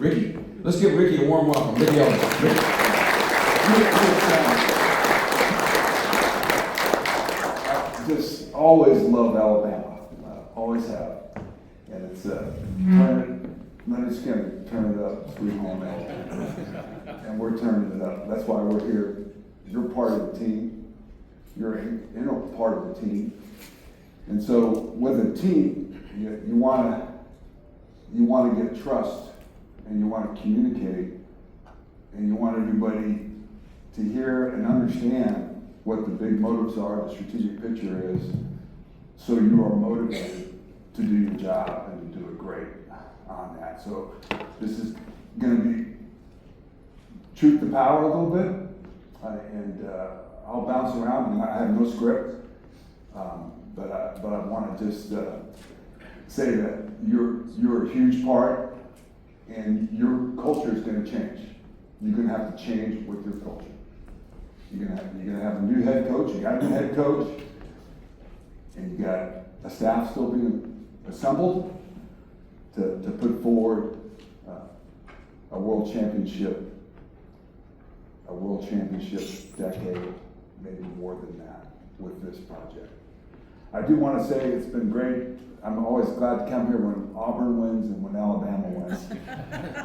Riki. Let's give Riki a warm welcome. Riki Ellison. Riki. I just always love Alabama. Always have. And it's Leonard's going to turn it up, sweet home Alabama. And we're turning it up. That's why we're here. You're part of the team. You're an integral part of the team. And so with a team, you want to get trust, and you want to communicate, and you want everybody to hear and understand what the big motives are, the strategic picture is, so you are motivated to do your job and to do it great on that. So this is going to be truth to power a little bit, and I'll bounce around, and I have no script, but I want to just say that you're a huge part, and your culture is going to change. You're going to have to change with your culture. You're going to have a new head coach. You got a new head coach, and you got a staff still being assembled to put forward a world championship decade, maybe more than that, with this project. I do want to say it's been great. I'm always glad to come here when Auburn wins and when Alabama wins.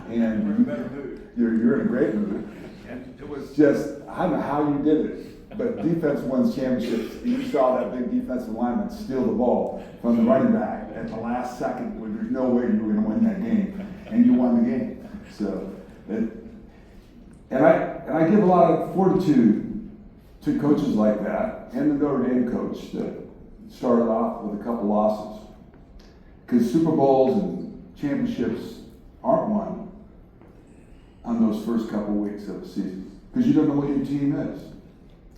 And we're in a better mood. You're in a great mood. And it was Just, I don't know how you did it, but defense wins championships. You saw that big defensive lineman steal the ball from the running back at the last second when there's no way you were going to win that game, and you won the game. So, and I give a lot of fortitude to coaches like that, and the Notre Dame coach that started off with a couple losses. Because Super Bowls and championships aren't won on those first couple weeks of a season, because you don't know what your team is.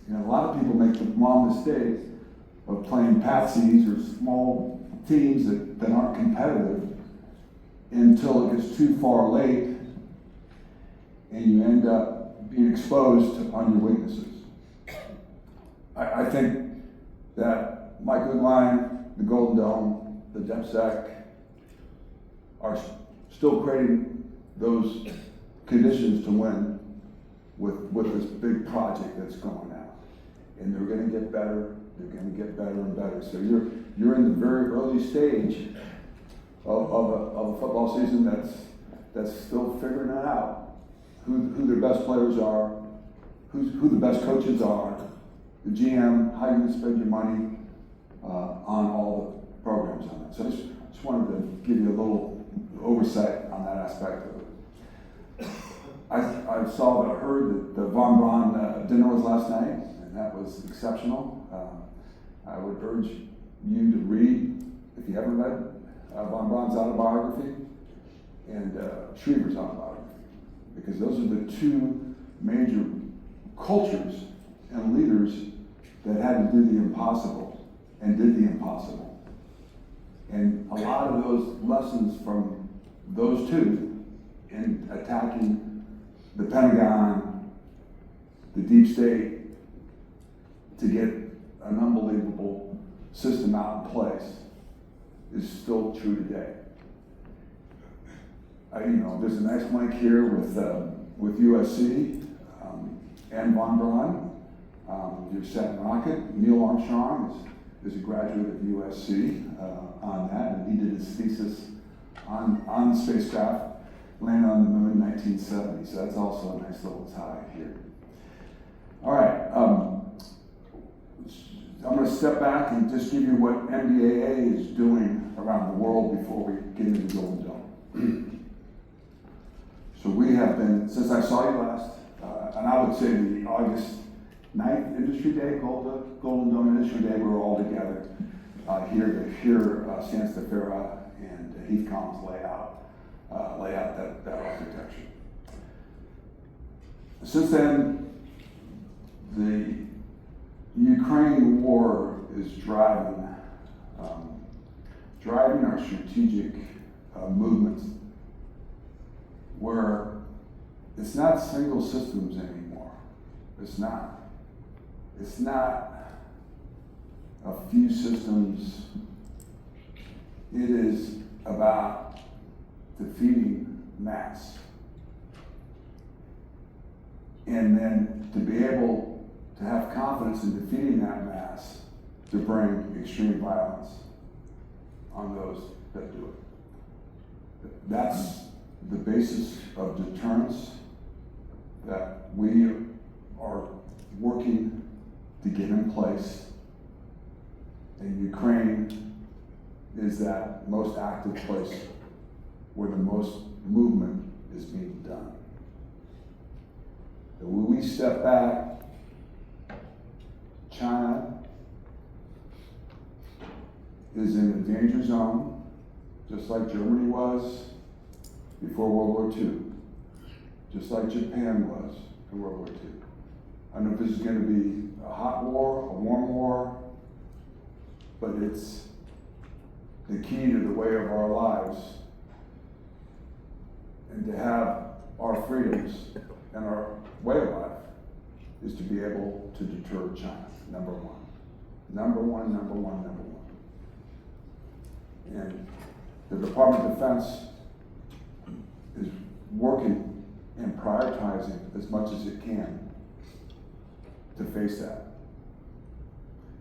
You know, a lot of people make the wrong mistake of playing patsies or small teams that aren't competitive until it gets too far late, and you end up being exposed on your weaknesses. I think that Mike Goodline, the Golden Dome, the DepSec are still creating those conditions to win with this big project that's going out. And they're going to get better, they're going to get better and better. So you're in the very early stage of a football season that's still figuring it out. Who their best players are, who the best coaches are, the GM, how you're going to spend your money on all the programs on it. So I just wanted to give you a little oversight on that aspect of it. I heard that the Von Braun dinner was last night, and that was exceptional. I would urge you to read, if you haven't read, Von Braun's autobiography and Schriever's autobiography, because those are the two major cultures and leaders that had to do the impossible and did the impossible. And a lot of those lessons from those two in attacking the Pentagon, the deep state, to get an unbelievable system out in place is still true today. There's a nice link here with USC and Von Braun. Your second rocket, Neil Armstrong, is a graduate of USC on that, and he did his thesis on the spacecraft landing on the moon in 1970. So that's also a nice little tie here. All right, I'm going to step back and just give you what MDAA is doing around the world before we get into the Golden Dome. So we have been, since I saw you last, and I would say the August 9th Industry Day, Golden Dome Industry Day, we were all together here to hear Sansta Farah and Heath Collins lay out that architecture. Since then, the Ukraine war is driving our strategic movements, where it's not single systems anymore. It's not a few systems. It is about defeating mass. and then to be able to have confidence in defeating that mass to bring extreme violence on those that do it. That's the basis of deterrence that we are working to get in place. And Ukraine is that most active place where the most movement is being done. And when we step back, China is in a danger zone, just like Germany was before World War II, just like Japan was in World War II. I don't know if this is going to be a hot war, a warm war, but it's the key to the way of our lives, and to have our freedoms and our way of life is to be able to deter China, number one. Number one. And the Department of Defense is working and prioritizing as much as it can to face that.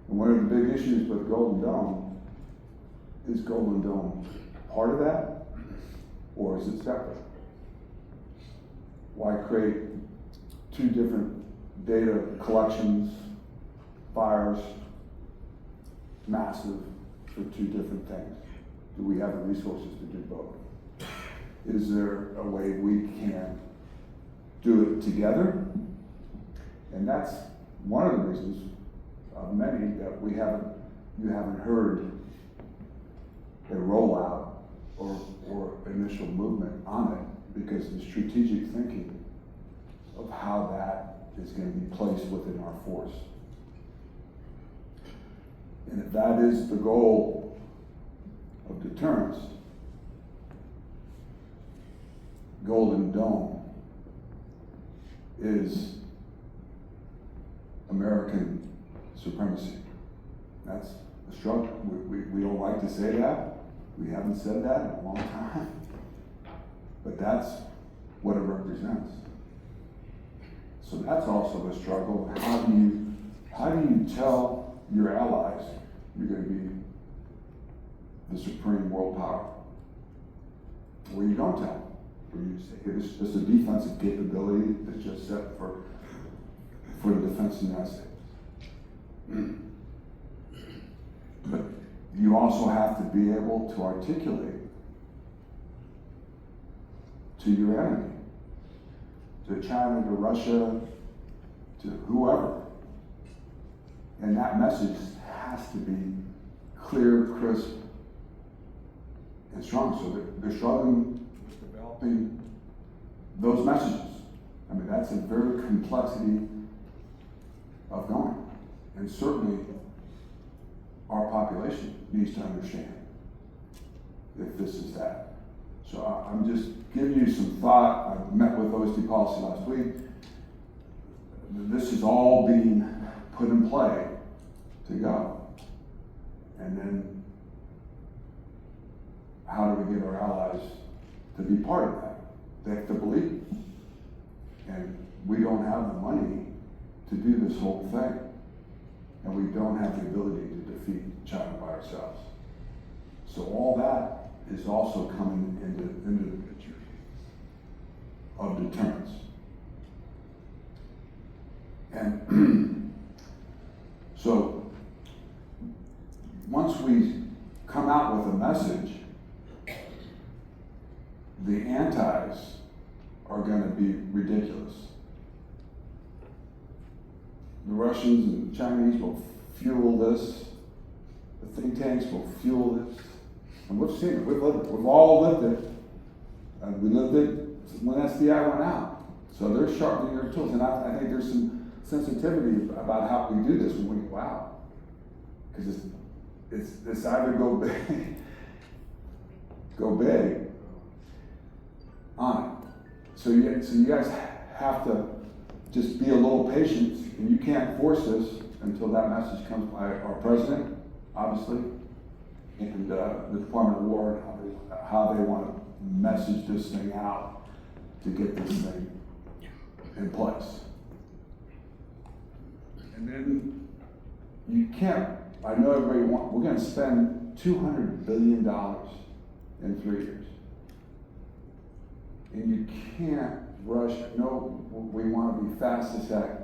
And one of the big issues with Golden Dome is Golden Dome part of that, or is it separate? Why create two different data collections, fires, massive, for two different things? Do we have the resources to do both? Is there a way we can do it together? And that's one of the reasons of many that you haven't heard a rollout or initial movement on it, because the strategic thinking of how that is going to be placed within our force. And if that is the goal of deterrence, Golden Dome is American supremacy. That's a struggle. We don't like to say that. We haven't said that in a long time. But that's what it represents. So that's also a struggle. How do you tell your allies you're going to be the supreme world power? Well, you don't tell them. Where you say, hey, this is just a defensive capability that's just set for the defense of the United States. But you also have to be able to articulate to your enemy, to China, to Russia, to whoever. And that message has to be clear, crisp, and strong. So they're struggling with developing those messages. I mean, that's a very complexity of going. And certainly our population needs to understand if this is that. So I'm just giving you some thought. I met with OSD Policy last week. This is all being put in play to go. And then how do we get our allies to be part of that? They have to believe. And we don't have the money to do this whole thing. And we don't have the ability to defeat China by ourselves. So all that is also coming into the picture of deterrence. And so once we come out with a message, the antis are going to be ridiculous. The Russians and Chinese will fuel this. The think tanks will fuel this. And we've seen it. We've lived it. We've all lived it. And we lived it when SDI went out. So they're sharpening their tools. And I think there's some sensitivity about how we do this when we go out. Because it's either go big on it. So you guys have to just be a little patient, and you can't force this until that message comes by our president, obviously, and the Department of War, and how they want to message this thing out to get this thing in place. And then you can't, I know everybody we're gonna spend $200 billion in 3 years. And you can't rush, no, we wanna be fast as heck,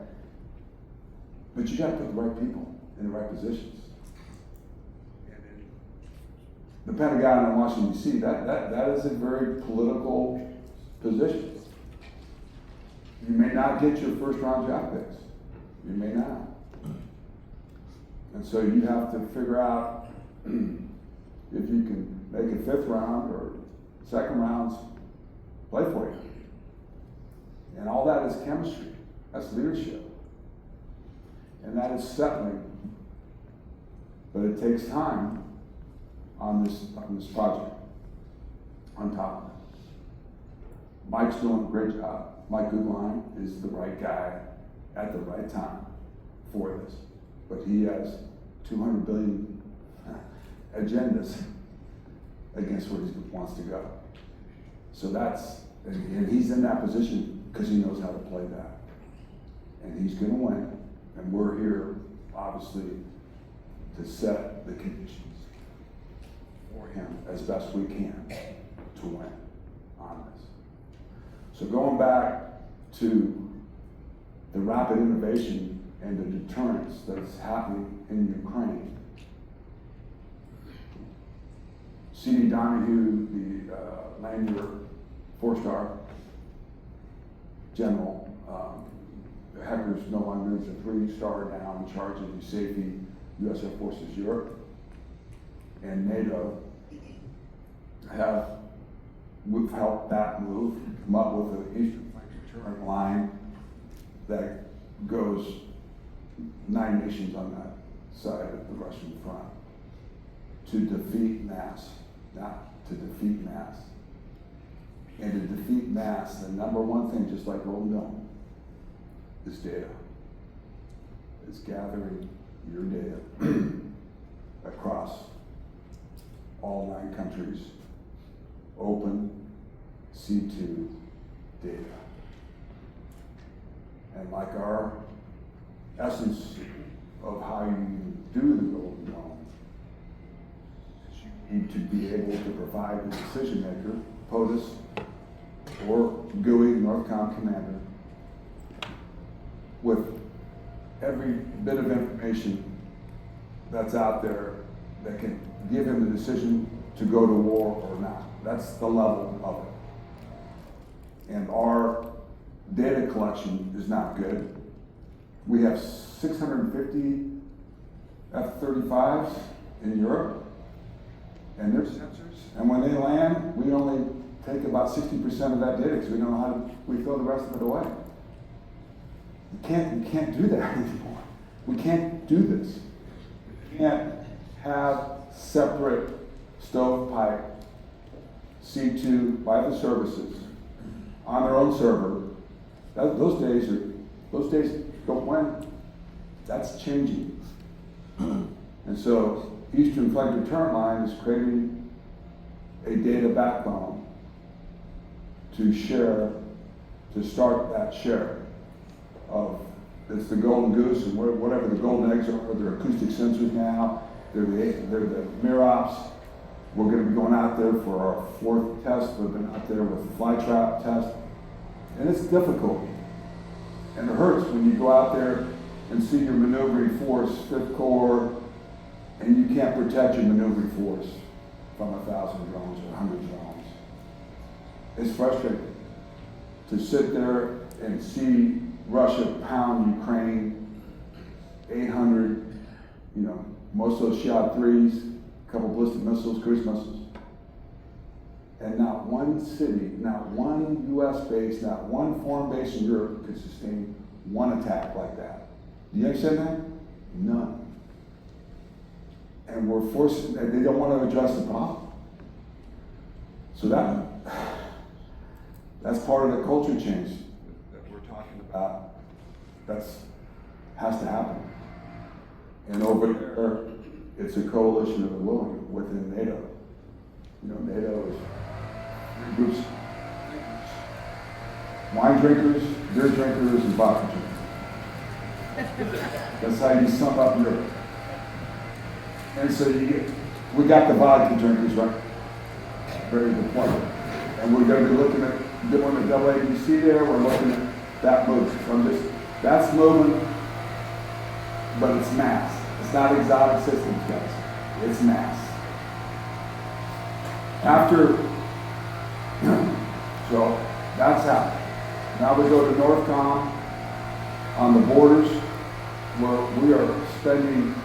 but you gotta put the right people in the right positions. The Pentagon in Washington DC, that is a very political position. You may not get your first round draft picks. You may not. And so you have to figure out if you can make a 5th round or 2nd rounds play for you. And all that is chemistry. That's leadership. And that is settling. But it takes time on this project, on top of it. Mike's doing a great job. Mike Goodline is the right guy at the right time for this. But he has 200 billion agendas against where he wants to go. So and he's in that position because he knows how to play that. And he's gonna win. And we're here, obviously, to set the conditions for him as best we can to win on this. So going back to the rapid innovation and the deterrence that's happening in Ukraine, C.D. Donahue, the Lander 4-star general, Hector's no longer is a 3-star now in charge of the safety U.S. Air Forces Europe and NATO we've helped that move, come up with an Eastern Flank Deterrent line that goes 9 nations on that side of the Russian front to defeat mass, not to defeat mass. And to defeat mass, the number one thing, just like Golden Dome, is data. It's gathering your data across all 9 countries, open C2 data. And like our essence of how you do the Golden Dome, is you need to be able to provide the decision maker, POTUS, or GUI, Northcom Commander, with every bit of information that's out there that can give him the decision to go to war or not. That's the level of it. And our data collection is not good. We have 650 F-35s in Europe, and there's sensors. And when they land, we only take about 60% of that data because we don't know how to, we throw the rest of it away. You can't do that anymore. We can't do this. We can't have separate stovepipe C2 by the services on their own server. Those days don't win. That's changing. And so Eastern Flank Deterrent Line is creating a data backbone to share, to start that share of, it's the golden goose and whatever the golden eggs are, they're acoustic sensors now, they're the MIROPS. We're going to be going out there for our 4th test. We've been out there with the fly trap test. And it's difficult. And it hurts when you go out there and see your maneuvering force, 5th Corps, and you can't protect your maneuvering force from 1,000 drones or 100 drones. It's frustrating to sit there and see Russia pound Ukraine, 800, most of those Shahed 3s, a couple ballistic missiles, cruise missiles. And not one city, not one U.S. base, not one foreign base in Europe could sustain one attack like that. Do you understand that? None. And we're forced, they don't want to address the problem. So that's part of the culture change that we're talking about. Has to happen. And over there, it's a coalition of the willing within NATO. NATO is 3 groups: wine drinkers, beer drinkers, and vodka drinkers. That's how you sum up Europe. And so we got the vodka drinkers, right? Very good point. And we're going to be looking at doing the WABC there. We're looking at that move. That's moving, but it's mass. It's not exotic systems, guys. It's mass. So that's happening. Now we go to NORTHCOM on the borders, where we are spending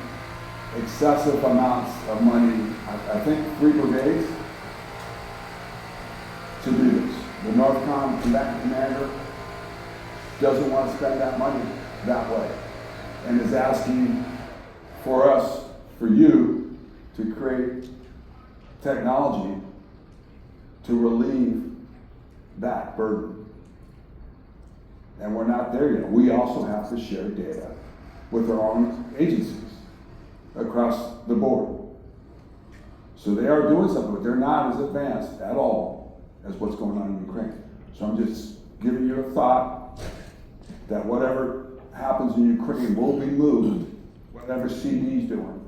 excessive amounts of money, I think 3 brigades, to do this. The NORTHCOM combatant commander doesn't want to spend that money that way, and is asking for us, for you, to create technology to relieve that burden. And we're not there yet. We also have to share data with our own agencies across the board. So they are doing something, but they're not as advanced at all as what's going on in Ukraine. So I'm just giving you a thought that whatever happens in Ukraine will be moved, whatever CD's doing,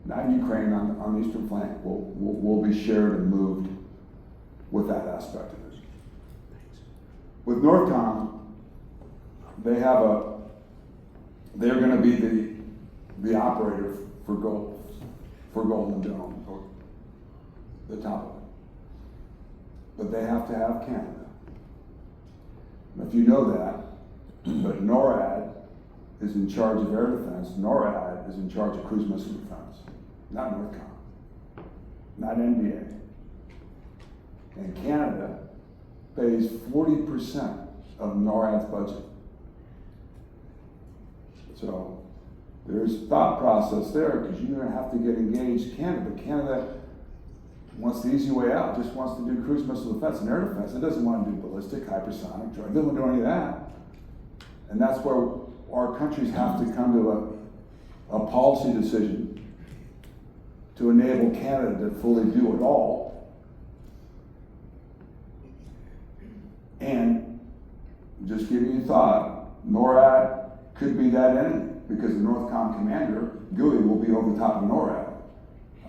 not in Ukraine, on the eastern flank, will be shared and moved with that aspect of it. With NORTHCOM, they're going to be the operator for Golden Dome, or the top of it. But they have to have Canada. And if you know that, but NORAD is in charge of air defense, NORAD is in charge of cruise missile defense, not NORTHCOM, not NBA. And Canada pays 40% of NORAD's budget. So there's thought process there, because you're going to have to get engaged. Canada wants the easy way out, just wants to do cruise missile defense and air defense. It doesn't want to do ballistic, hypersonic, drone. It doesn't want to do any of that. And that's where our countries have to come to a policy decision to enable Canada to fully do it all. And just giving you thought, NORAD could be that enemy, because the NORTHCOM commander, GUI, will be over the top of NORAD.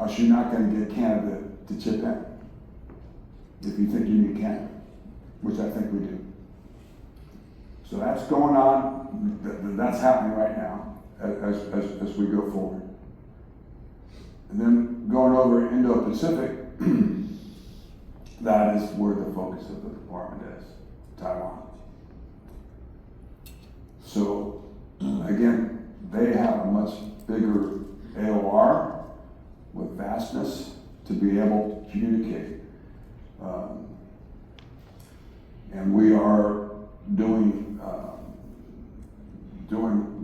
Or you're not going to get Canada to chip in, if you think you need Canada, which I think we do. So that's going on, that's happening right now as we go forward. And then going over Indo-Pacific, that is where the focus of the department is, Taiwan. So again, they have a much bigger AOR with vastness to be able to communicate. And we are doing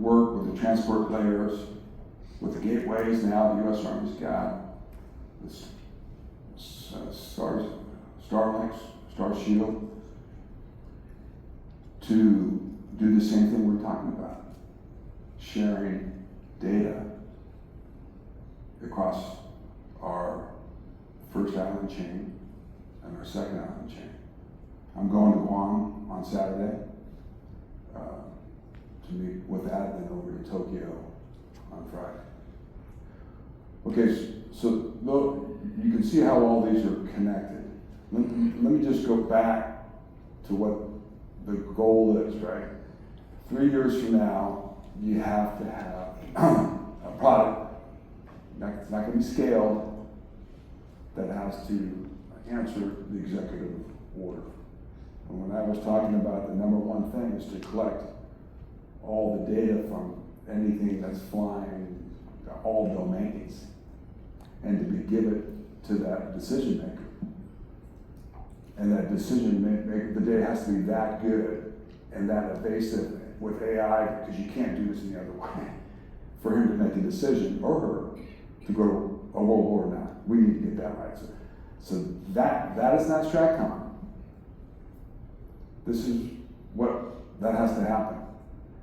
work with the transport layers, with the gateways now the U.S. Army's got, this Starlinks, Star Shield, to do the same thing we're talking about, sharing data across our first island chain and our second island chain. I'm going to Guam on Saturday to meet with that, then over to Tokyo on Friday. Okay, so you can see how all these are connected. Let me just go back to what the goal is, right? 3 years from now, you have to have a product that's not going to be scaled, that has to answer the executive order. And when I was talking about the number one thing is to collect all the data from anything that's flying, all domains, and to give it to that decision maker. And that decision maker, the data has to be that good and that evasive with AI, because you can't do this any other way, for him to make a decision, or her, to go to a world war or not. We need to get that right. So that is not STRATCOM. This is that has to happen.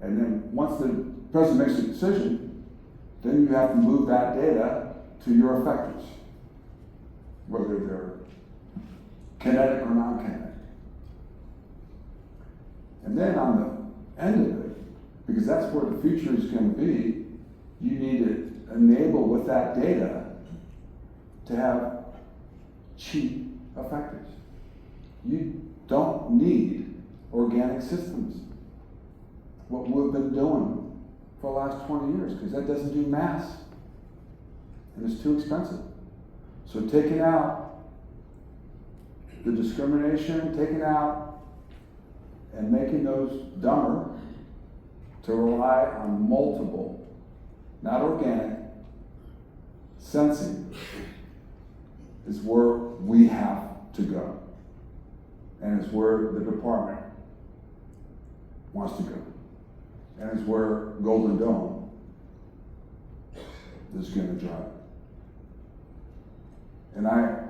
And then once the president makes a decision, then you have to move that data to your effectors, whether they're kinetic or non-kinetic. And then on the end of it, Because that's where the future is going to be. You need to enable with that data to have cheap effectors. You don't need organic systems. What we've been doing for the last 20 years, because that doesn't do mass. And it's too expensive. So taking out the discrimination, taking out and making those dumber to rely on multiple, not organic, sensing is where we have to go. And it's where the department wants to go. And it's where Golden Dome is going to drive. And I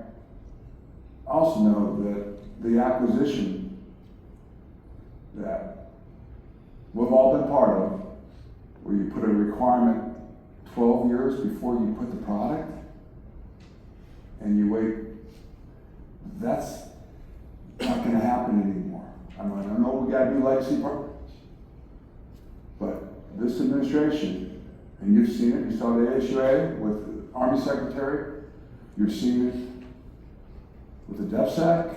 also know that the acquisition that we've all been part of, where you put a requirement 12 years before you put the product, and you wait, that's not going to happen anymore. I mean, I know we got to do legacy programs, but this administration, and you've seen it, you saw the ASUA with the Army Secretary, you're seeing it with the DefSec.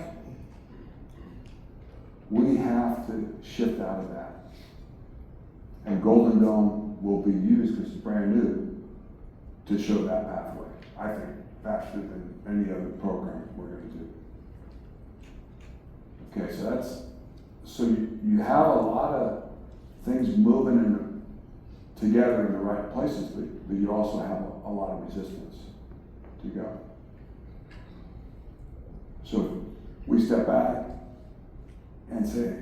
We have to shift out of that. And Golden Dome will be used, because it's brand new, to show that pathway. I think faster than any other program we're going to do. Okay, so you have a lot of things moving together in the right places, but you also have a lot of resistance to go. So we step back and say,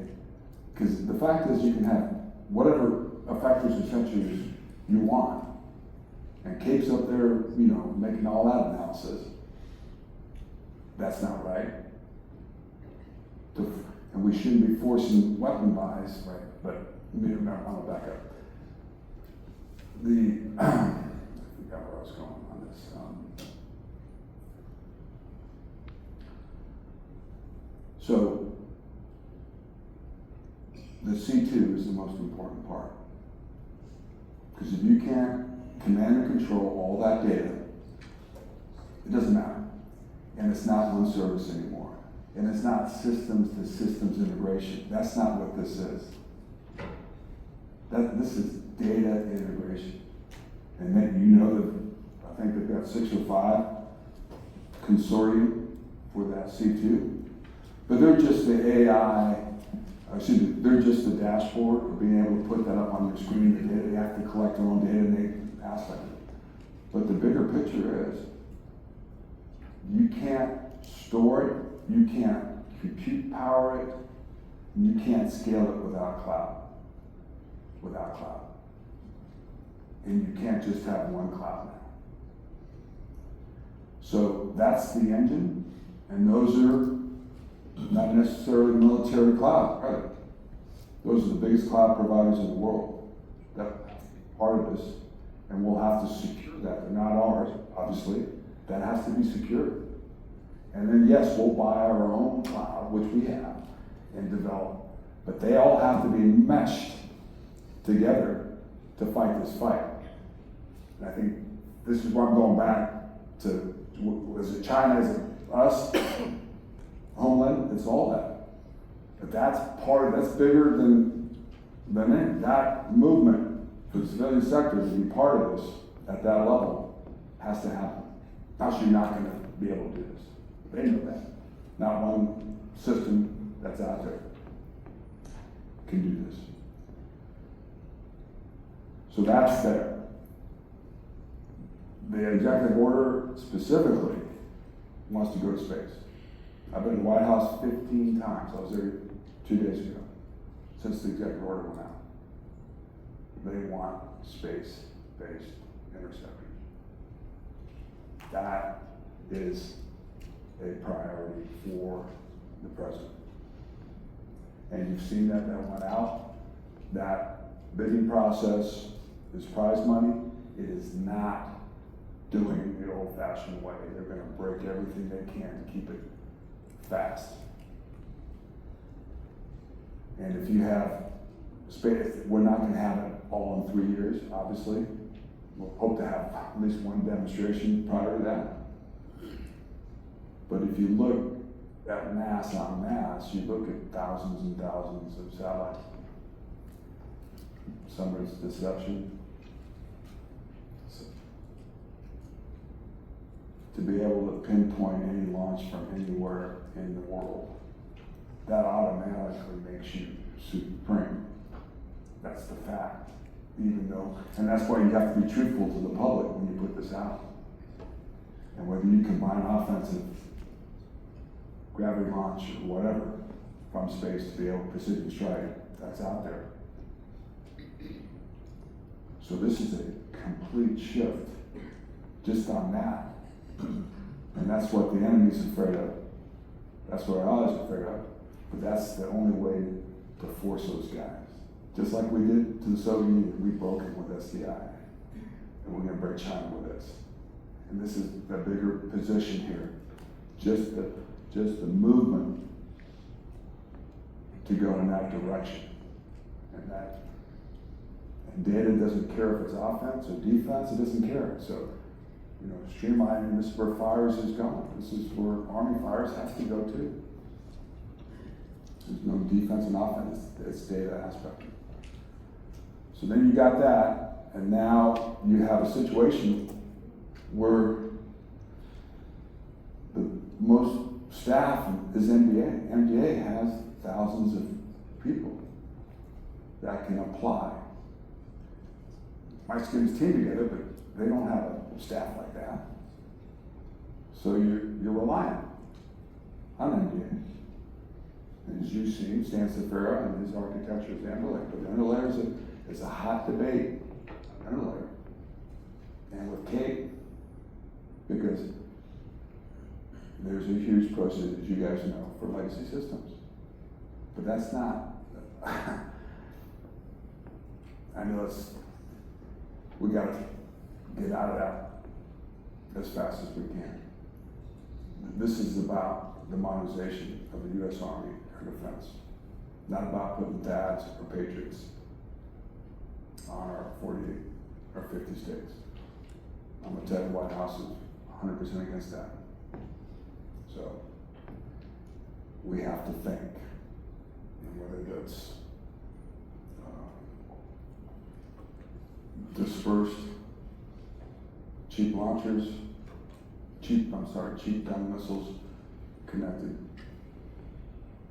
because the fact is you can have whatever effectors and sensors you want, and Cape's up there, making all that analysis. That's not right. And we shouldn't be forcing weapon buys, right? But I'm going to back up. I forgot where I was going on this. So the C2 is the most important part. Because if you can't command and control all that data, it doesn't matter. And it's not one service anymore. And it's not systems to systems integration. That's not what this is. This is data integration. And then that I think they've got 6 or 5 consortium for that C2. But they're just the AI, they're just the dashboard of being able to put that up on your screen. The data, they have to collect their own data and they aspect it. But the bigger picture is, you can't store it, you can't compute power it, and you can't scale it without cloud. And you can't just have one cloud now. So that's the engine, and those are not necessarily military cloud, right? Those are the biggest cloud providers in the world. That's part of this, and we'll have to secure that. They're not ours, obviously. That has to be secured. And then yes, we'll buy our own cloud, which we have, and develop. But they all have to be meshed together to fight this fight. And I think this is where I'm going back to, is it China, is it us? Homeland, it's all that. But that's bigger than it. That movement for the civilian sector to be part of this at that level has to happen. Else you're not going to be able to do this. They know that. Not one system that's out there can do this. So that's there. The executive order specifically wants to go to space. I've been to the White House 15 times. I was there 2 days ago, since the executive order went out. They want space-based interceptors. That is a priority for the president. And you've seen that went out. That bidding process is prize money. It is not doing the old-fashioned way. They're going to break everything they can to keep it fast. And if you have We're not gonna have it all in 3 years, obviously. We'll hope to have at least one demonstration prior to that. But if you look at mass on mass, you look at thousands and thousands of satellites. Some of it's deception. So, to be able to pinpoint any launch from anywhere in the world, that automatically makes you supreme. That's the fact. Even though, and that's why you have to be truthful to the public when you put this out. And whether you combine offensive gravity launch or whatever from space to be able to precision strike, that's out there. So this is a complete shift just on that. And that's what the enemy's afraid of. That's what our allies are afraid of. But that's the only way to force those guys. Just like we did to the Soviet Union, we broke it with SDI. And we're gonna break China with this. And this is the bigger position here. Just the movement to go in that direction. And data doesn't care if it's offense or defense, it doesn't care. So, you know, streamlining, this is where fires is going. This is where Army fires have to go too. There's no defense and offense, it's data aspect. So then you got that, and now you have a situation where the most staff is MDA. MDA has thousands of people that can apply. Might get his team together, but they don't have a staff like that. So you're reliant on MDA. And as you've seen, Stan Cifera and his architecture is the underlayer. But the underlayer is a hot debate underlayer. And with Kate, because there's a huge process, as you guys know, for legacy systems. But that's not, I know we gotta get out of that as fast as we can. This is about the modernization of the U.S. Army Air Defense, not about putting THAADs or Patriots on our 48 or 50 states. I'm gonna tell you, the White House is 100% against that. So we have to think, and whether that's dispersed cheap launchers, cheap gun missiles connected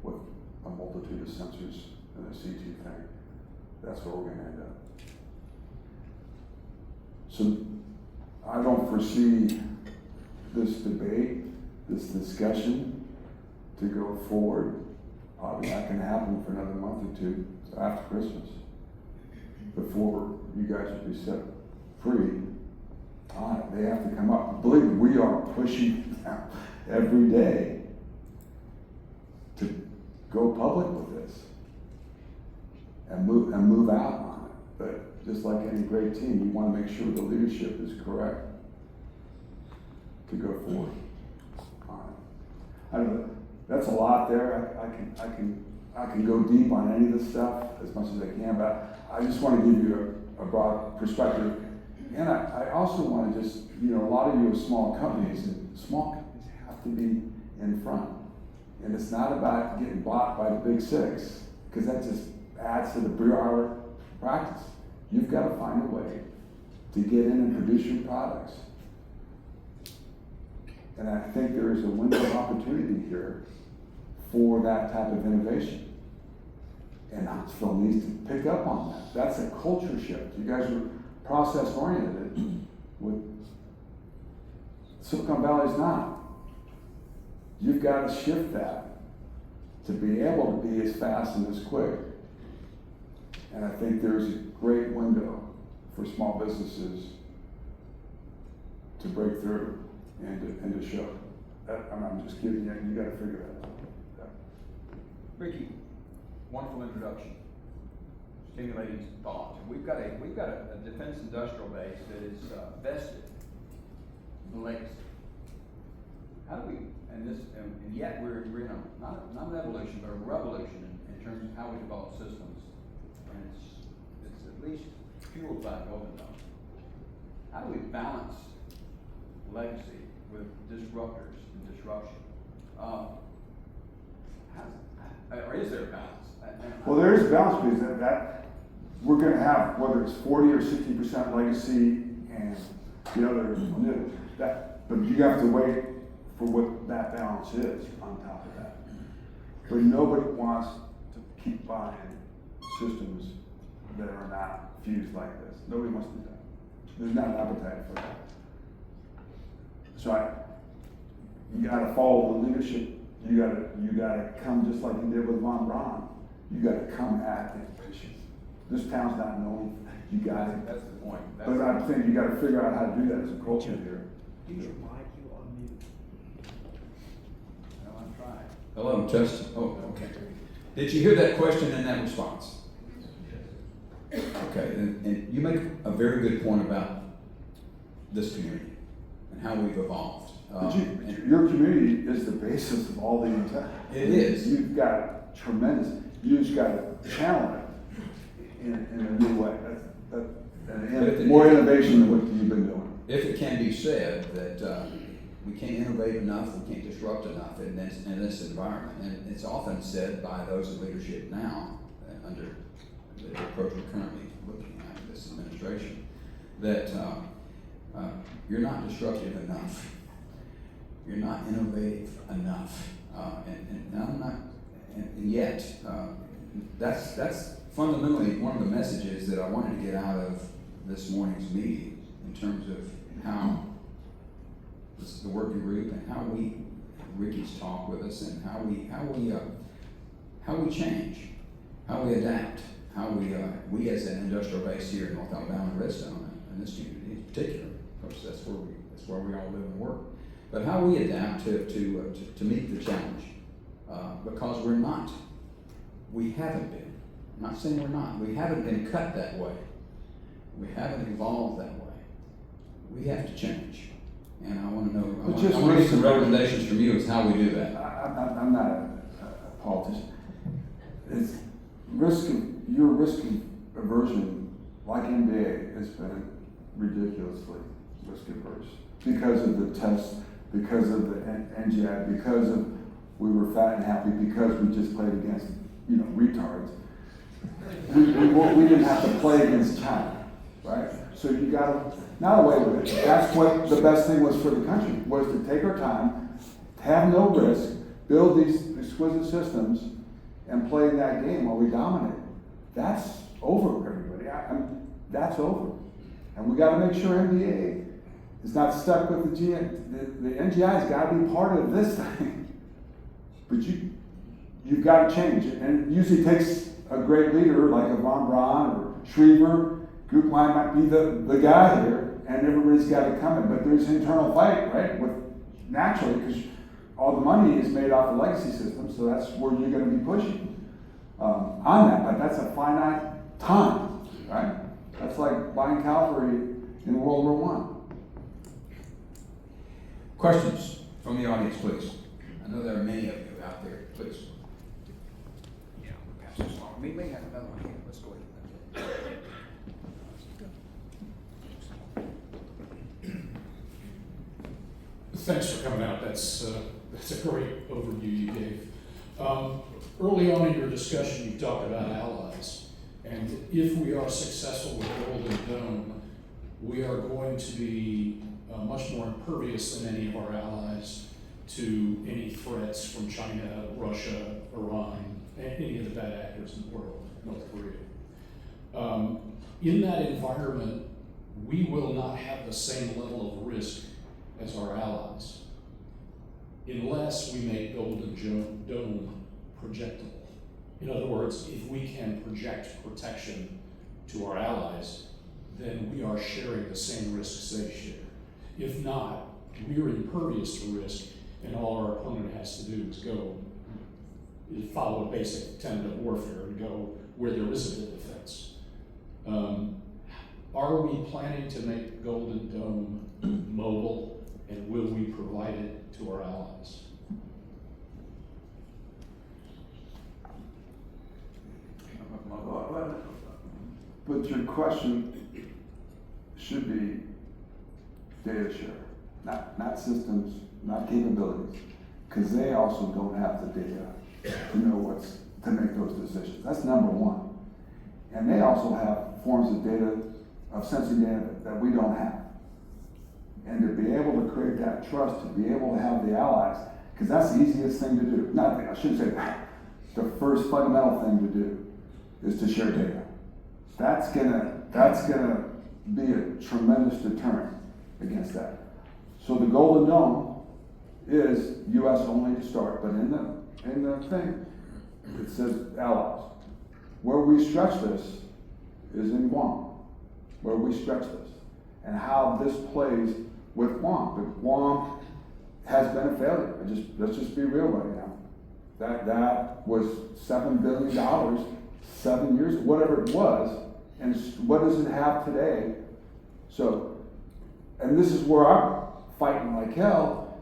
with a multitude of sensors and a CT thing. That's where we're gonna end up. So I don't foresee this debate, this discussion to go forward. Probably not gonna happen for another month or two, so after Christmas, before you guys will be set free on it. They have to come up. Believe me, we are pushing them every day to go public with this and move out on it. But just like any great team, you want to make sure the leadership is correct to go forward on it. I don't know. That's a lot there. I can go deep on any of this stuff as much as I can, but I just want to give you a broad perspective. And I also want to just, a lot of you are small companies, and small companies have to be in front. And it's not about getting bought by the big six, because that just adds to the bureaucratic practice. You've got to find a way to get in and produce your products. And I think there is a window of opportunity here for that type of innovation. And Huntsville needs to pick up on that. That's a culture shift. You guys are process-oriented with Silicon Valley's not. You've got to shift that to be able to be as fast and as quick. And I think there's a great window for small businesses to break through and to show. I'm just giving you, you got to figure that out. Yeah. Riki, wonderful introduction. Stimulating some thoughts. And we've got a defense industrial base that is vested in the legacy. How do we, and yet we're in not an evolution, but a revolution in terms of how we develop systems and it's at least fueled by Golden Dome. How do we balance legacy with disruptors and disruption? Or is there a balance? Well, there is a balance because that we're going to have, whether it's 40 or 60% legacy and the other new, but you have to wait for what that balance is on top of that. But nobody wants to keep buying systems that are not fused like this. Nobody wants to do that. There's not an appetite for that. So you got to follow the leadership. You got to come just like you did with Von Braun. You got to come at innovation. This town's not known. You got it. That's the point. But I'm saying you got to figure out how to do that as a culture here. Use your mic, you on mute. Well, I'm trying. Hello, test. Oh, okay. Did you hear that question and that response? Okay, and you make a very good point about this community and how we've evolved. Your community is the basis of all the intent. It is. You've got tremendous. You just got to channel it in a new way. And more innovation than what you've been doing. If it can be said that we can't innovate enough, we can't disrupt enough in this environment, and it's often said by those in leadership now, under the approach we're currently looking at, this administration, that you're not disruptive enough. You're not innovative enough, and I'm not, and yet that's fundamentally one of the messages that I wanted to get out of this morning's meeting in terms of how the working group and how Riki's talk with us and how we change, how we adapt, how we as an industrial base here in North Alabama and Redstone and this community in particular, of course that's where we all live and work. But how we adapt to meet the challenge, because we haven't been. I'm not saying we're not. We haven't been cut that way. We haven't evolved that way. We have to change, and I want to know. I want to get some recommendations from you as how we do that. I'm not a politician. It's your risk aversion, like MBA, has been ridiculously risk averse because of the tests. Because of the NGI, because of we were fat and happy, because we just played against retards. We didn't have to play against China, right? So you got to not away with it. That's what the best thing was for the country, was to take our time, have no risk, build these exquisite systems, and play that game while we dominate. That's over, everybody. That's over, and we got to make sure NBA is not stuck with the GM. The NGI's got to be part of this thing. But you've got to change it. And it usually takes a great leader like a Von Braun or Schriever. Gutwein might be the guy here, and everybody's got to come in. But there's internal fight, right? Naturally, because all the money is made off the legacy system, so that's where you're going to be pushing on that. But that's a finite time, right? That's like buying cavalry in World War I. Questions from the audience, please. I know there are many of you out there. Please. Yeah, we'll pass this along. We may have another one here. Let's go ahead. Thanks for coming out. That's a great overview you gave. Early on in your discussion, you talked about allies, and if we are successful with Golden Dome, we are going to be much more impervious than any of our allies to any threats from China, Russia, Iran, and any of the bad actors in the world, North Korea. In that environment, we will not have the same level of risk as our allies unless we make Golden Dome projectable. In other words, if we can project protection to our allies, then we are sharing the same risks they share. If not, we are impervious to risk, and all our opponent has to do is follow a basic tenet of warfare and go where there isn't a defense. Are we planning to make Golden Dome mobile, and will we provide it to our allies? But your question should be data share, not systems, not capabilities, because they also don't have the data to know to make those decisions. That's number one. And they also have forms of data, of sensing data that we don't have. And to be able to create that trust, to be able to have the allies, because that's the easiest thing to do. I shouldn't say that. The first fundamental thing to do is to share data. That's gonna be a tremendous deterrent against that. So the Golden Dome is U.S. only to start, but in the thing, it says allies. Where we stretch this is in Guam, where we stretch this, and how this plays with Guam. But Guam has been a failure. Let's just be real right now. That was $7 billion, 7 years, whatever it was, and what does it have today? So, and this is where I'm fighting like hell,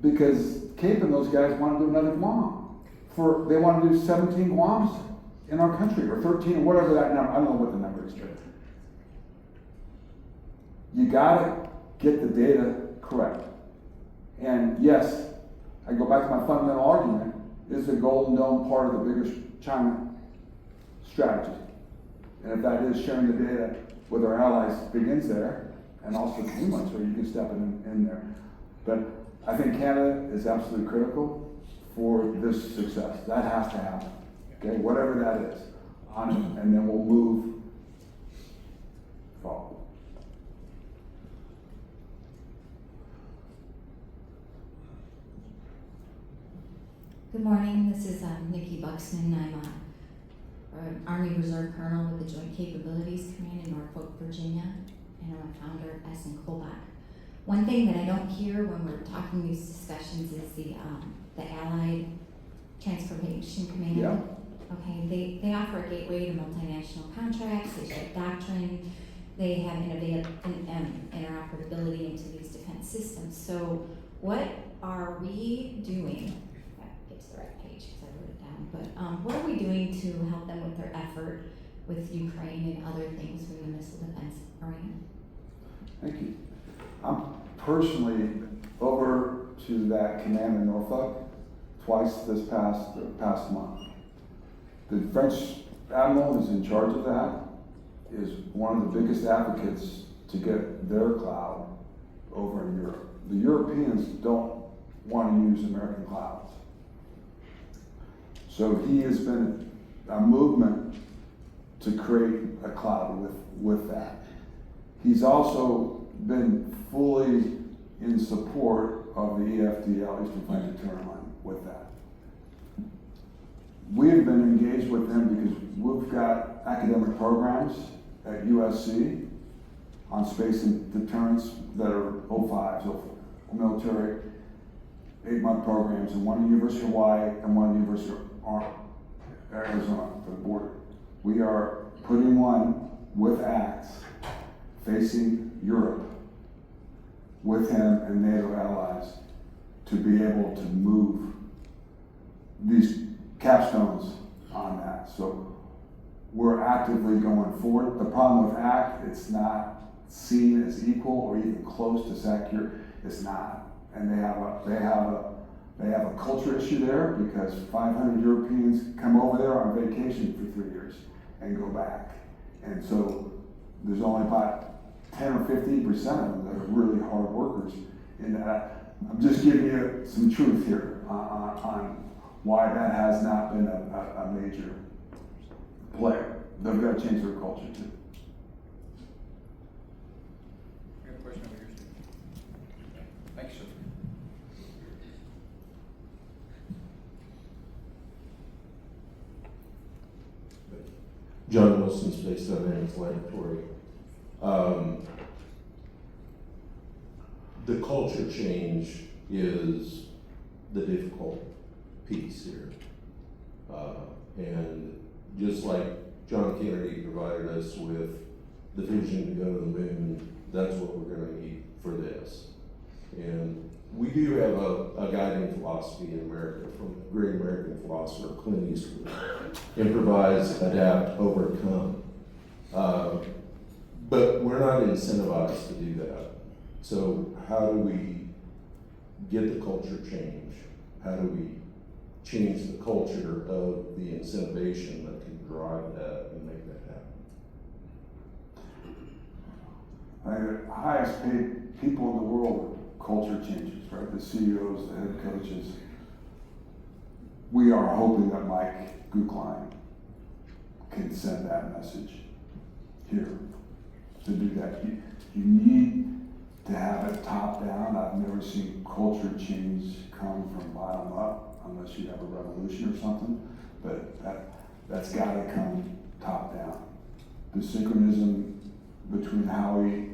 because Cape and those guys want to do another Guam. They want to do 17 Guams in our country, or 13, or whatever that number, I don't know what the number is, but you gotta get the data correct. And yes, I go back to my fundamental argument, is the Golden Dome part of the bigger China strategy? And if that is sharing the data with our allies begins there, and also Greenland, so you can step in there. But I think Canada is absolutely critical for this success. That has to happen, okay, whatever that is, on it, and then we'll move forward. Good morning, this is Nikki Buxman. I'm an Army Reserve Colonel with the Joint Capabilities Command in Norfolk, Virginia, and I'm a founder of S. Colback. One thing that I don't hear when we're talking these discussions is the Allied Transformation Command. Yeah. Okay, they offer a gateway to multinational contracts, they share doctrine, they have interoperability into these defense systems. So what are we doing? Get to the right page because I wrote it down. But what are we doing to help them with their effort with Ukraine and other things from the missile defense arena? Thank you. I'm personally over to that command in Norfolk twice this past month. The French admiral who's in charge of that is one of the biggest advocates to get their cloud over in Europe. The Europeans don't want to use American clouds. So he has been a movement to create a cloud with that. He's also been fully in support of the EFDL, Eastern Flank Deterrent Line, with that. We have been engaged with them because we've got academic programs at USC on space and deterrence that are 05s, military 8-month programs, and one at University of Hawaii and one at University of Arizona for the border. We are putting one with ACTS facing Europe with him and NATO allies to be able to move these capstones on that. So we're actively going forward. The problem with ACT, it's not seen as equal or even close to secure. It's not, and they have a culture issue there because 500 Europeans come over there on vacation for 3 years and go back, and so there's only about 10 or 15% of them that are really hard workers. And I'm just giving you some truth here on why that has not been a major player. They've got to change their culture too. We have a question over here, Steve. Thanks, sir. John Wilson, Space Dynamics Laboratory. The culture change is the difficult piece here. And just like John Kennedy provided us with the vision to go to the moon, that's what we're going to need for this. And we do have a guiding philosophy in America from a great American philosopher, Clint Eastwood: improvise, adapt, overcome. But we're not incentivized to do that. So how do we get the culture change? How do we change the culture of the incentivation that can drive that and make that happen? The highest paid people in the world, culture changes, right? The CEOs, the head coaches. We are hoping that Mike Guklein can send that message here to do that. You need to have it top down. I've never seen culture change come from bottom up unless you have a revolution or something, but that's gotta come top down. The synchronism between how he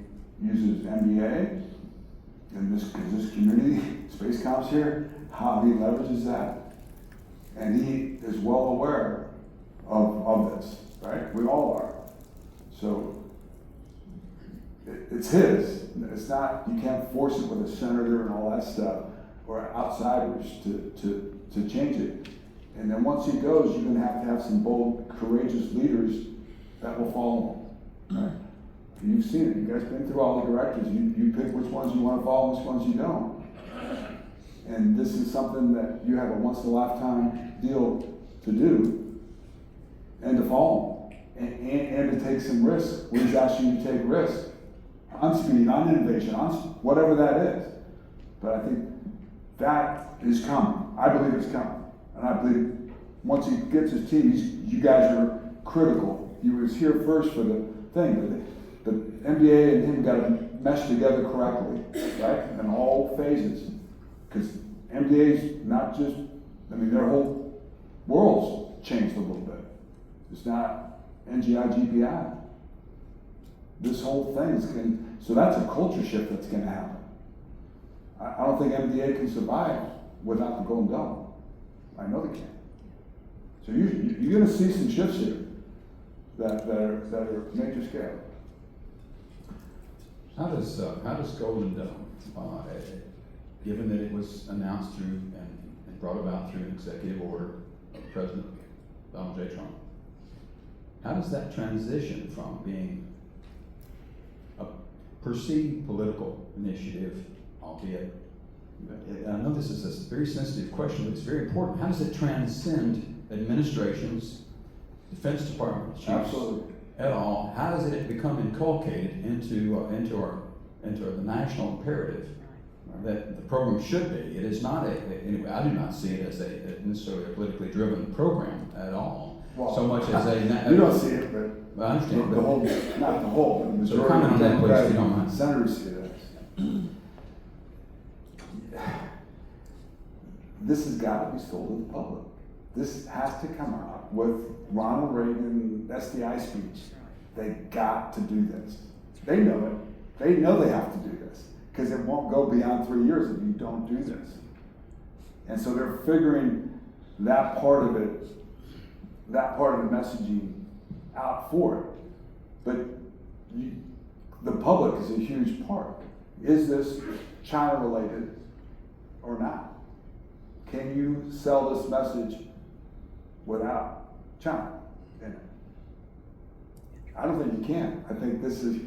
uses MBA and this community, Space Comps here, how he leverages that. And he is well aware of this, right? We all are. So it's his. It's not, you can't force it with a senator and all that stuff or outsiders to change it. And then once he goes, you're gonna have some bold, courageous leaders that will follow him, right? You've seen it. You guys been through all the directors. You pick which ones you want to follow, which ones you don't. And this is something that you have a once-in-a-lifetime deal to do and to follow and to take some risks. What he's asking you to take risks on speed, on innovation, on whatever that is. But I think that is coming. I believe it's coming. And I believe once he gets his team, you guys are critical. You was here first for the thing. The NBA and him got to mesh together correctly, right? In all phases. Because NBA's not just, I mean, their whole world's changed a little bit. It's not NGI, GPI. This whole thing is going, so that's a culture shift that's going to happen. I don't think NBA can survive without the Golden Dome. I know they can. So you're going to see some shifts here that are major scale. How does Golden Dome, given that it was announced through and brought about through an executive order of President Donald J. Trump, how does that transition from being a perceived political initiative, albeit, I know this is a very sensitive question, but it's very important. How does it transcend administrations, Defense Department chiefs, Absolutely. at all? How does it become inculcated into the national imperative that the program should be? It is not anyway, I do not see it as necessarily a politically driven program at all. Well, so much as you don't see it, but I understand. the whole, not the whole, but the So majority comment of on that, please, if you don't Democratic mind. senators see it. This has got to be sold to the public. This has to come out with Ronald Reagan SDI speech. They got to do this. They know it. They know they have to do this because it won't go beyond 3 years if you don't do this. And so they're figuring that part of it, that part of the messaging out for it. But the public is a huge part. Is this China related or not? Can you sell this message without China in it? I don't think you can. I think this is,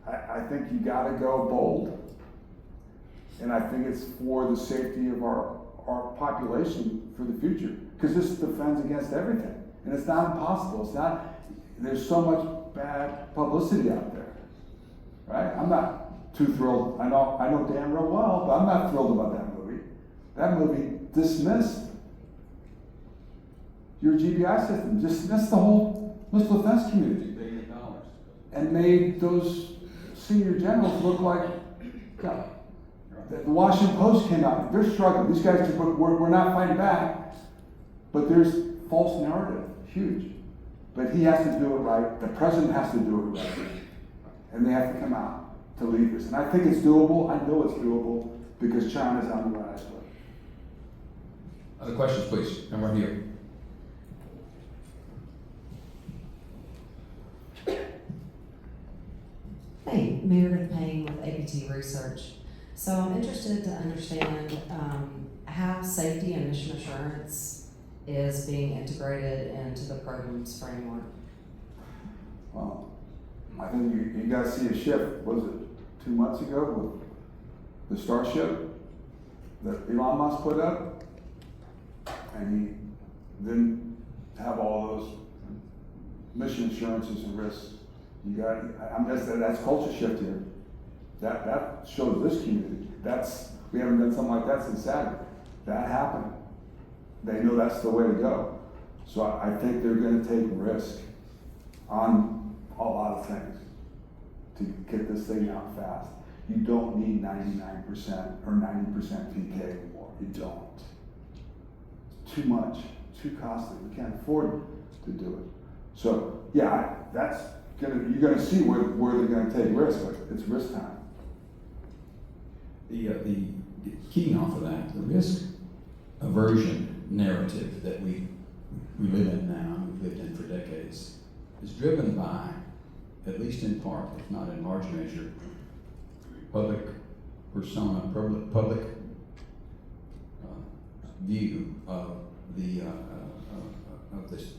I think you gotta go bold. And I think it's for the safety of our population for the future. Because this defends against everything. And it's not impossible. It's not, there's so much bad publicity out there. Right? I'm not too thrilled. I know Dan real well, but I'm not thrilled about that movie. That movie dismissed your GBI system, dismissed the whole missile defense community. $2 billion. And made those senior generals look like, God. The Washington Post came out, they're struggling. These guys, we're not fighting back. But there's false narrative, huge. But he has to do it right. The president has to do it right. And they have to come out to lead this. And I think it's doable. I know it's doable because China's on the rise. Other questions, please? Come right here. Hey, Meredith Payne with APT Research. So I'm interested to understand how safety and mission assurance is being integrated into the program's framework. Well, I think you guys see a shift, was it 2 months ago with the Starship that Elon Musk put up? And he didn't have all those mission assurances and risks. That's culture shift here. That shows this community. We haven't done something like that since Saturday. That happened. They know that's the way to go. So I think they're going to take risk on a lot of things to get this thing out fast. You don't need 99% or 90% PK anymore. You don't. It's too much, too costly. We can't afford to do it. So yeah, you're going to see where they're going to take risk, but it's risk time. The keying off of that, the risk aversion narrative that we live in now, and we've lived in for decades, is driven by, at least in part, if not in large measure, public persona, public view of the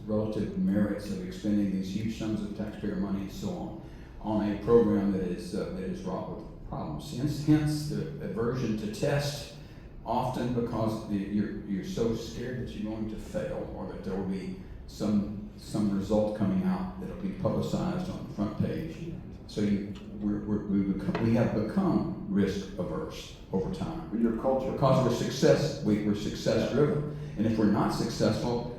relative merits of expending these huge sums of taxpayer money and so on a program that is wrought with problems. Hence the aversion to test, often because you're so scared that you're going to fail, or that there will be some result coming out that'll be publicized on the front page. So we have become risk averse over time. With your culture. Because we're success driven, and if we're not successful,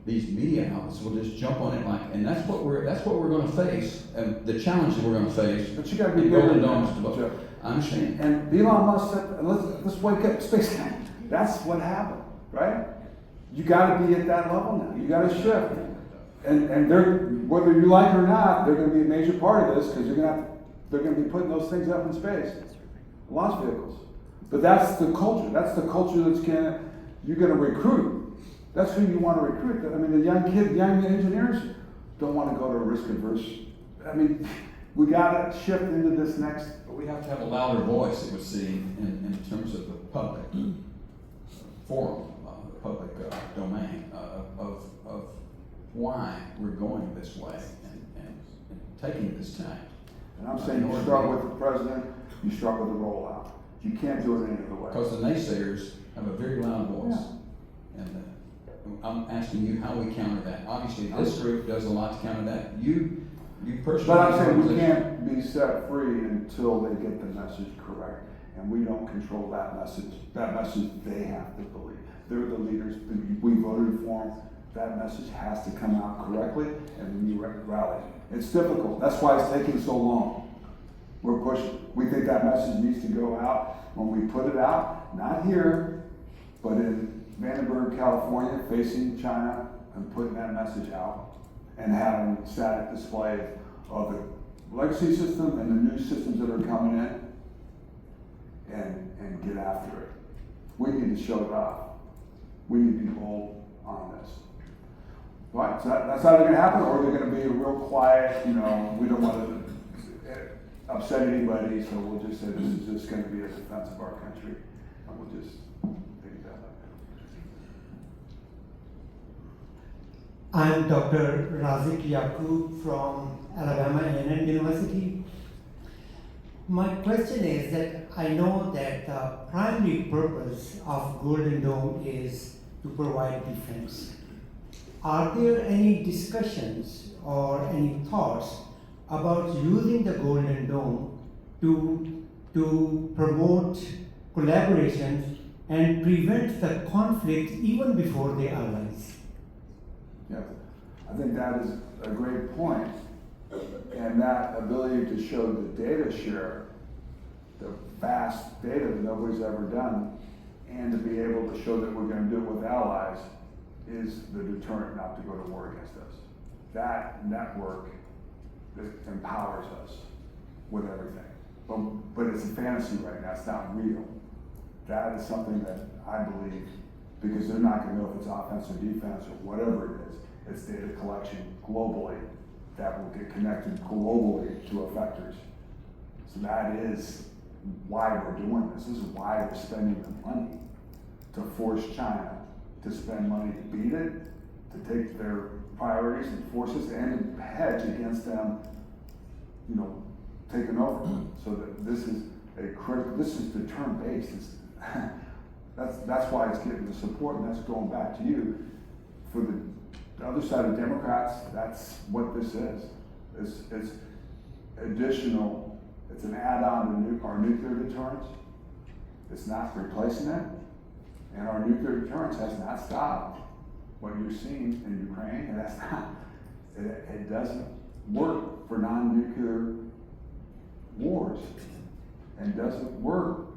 these media outlets will just jump on it and that's what we're going to face, and the challenge that we're going to face. But you got to be Golden bigger Domes. than that. I understand. And Elon Musk said, let's wake up, space camp. That's what happened, right? You got to be at that level now. You got to shift. And they're, whether you like it or not, they're going to be a major part of this, because they're going to be putting those things up in space, launch vehicles. But that's the culture. That's the culture you're going to recruit. That's who you want to recruit. I mean, the young engineers don't want to go to a risk averse. I mean, we got to shift into this next. But we have to have a louder voice, it would seem, in terms of the public forum, the public domain of why we're going this way and taking this tact. And I'm saying you start with the president, you start with the rollout. You can't do it any other way. Because the naysayers have a very loud voice. Yeah. And I'm asking you how we counter that. Obviously, this group does a lot to counter that. You personally. But I'm saying we can't be set free until they get the message correct. And we don't control that message. That message they have to believe. They're the leaders. We voted for them. That message has to come out correctly, and we rally. It's difficult. That's why it's taking so long. We're pushing. We think that message needs to go out. When we put it out, not here, but in Vandenberg, California, facing China, and putting that message out, and having static display of the legacy system and the new systems that are coming in, and get after it. We need to show it off. We need to be bold on this. Right, so that's either going to happen, or they're going to be real quiet. We don't want to upset anybody, so we'll just say this is just going to be a defense of our country, and we'll just take that like that. I'm Dr. Razik Yaqub from Alabama A&M University. My question is that I know that the primary purpose of Golden Dome is to provide defense. Are there any discussions or any thoughts about using the Golden Dome to promote collaboration and prevent the conflict even before they arise? Yeah, I think that is a great point. And that ability to show the data share, the vast data that nobody's ever done, and to be able to show that we're going to do it with allies, is the deterrent not to go to war against us. That network that empowers us with everything. But it's a fantasy right now, it's not real. That is something that I believe, because they're not going to know if it's offense or defense or whatever it is, it's data collection globally that will get connected globally to effectors. So that is why we're doing this. This is why we're spending the money to force China to spend money to beat it, to take their priorities and forces, and hedge against them taken over. So that this is this is deterrent-based. That's why it's getting the support, and that's going back to you. For the other side of Democrats, that's what this is. It's additional, it's an add-on to our nuclear deterrence. It's not replacing it. And our nuclear deterrence has not stopped what you're seeing in Ukraine, and that's not, it doesn't work for non-nuclear wars, and doesn't work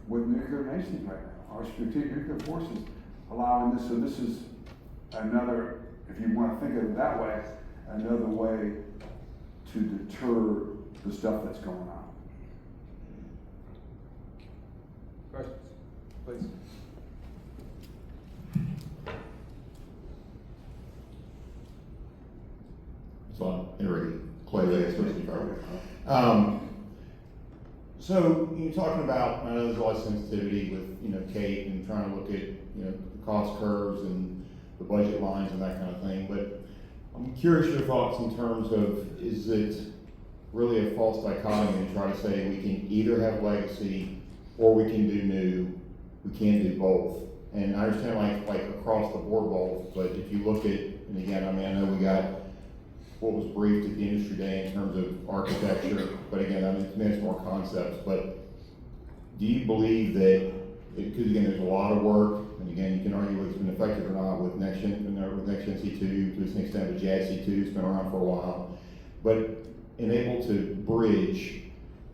with nuclear nations right now. Our strategic nuclear forces allowing this, so this is another, if you want to think of it that way, another way to deter the stuff that's going on. Questions, please? So I'm Riki Ellison. So you're talking about, I know there's a lot of sensitivity with, Kate and trying to look at, the cost curves and the budget lines and that kind of thing, but I'm curious your thoughts in terms of, is it really a false dichotomy to try to say we can either have legacy or we can do new, we can't do both? And I understand like across the board both, but if you look at, and again, I know we got what was briefed at the industry day in terms of architecture, but again, it's more concepts, but do you believe that, because again, there's a lot of work, and again, you can argue whether it's been effective or not with Next Gen C2, to an extent with JAD C2, it's been around for a while, but enable to bridge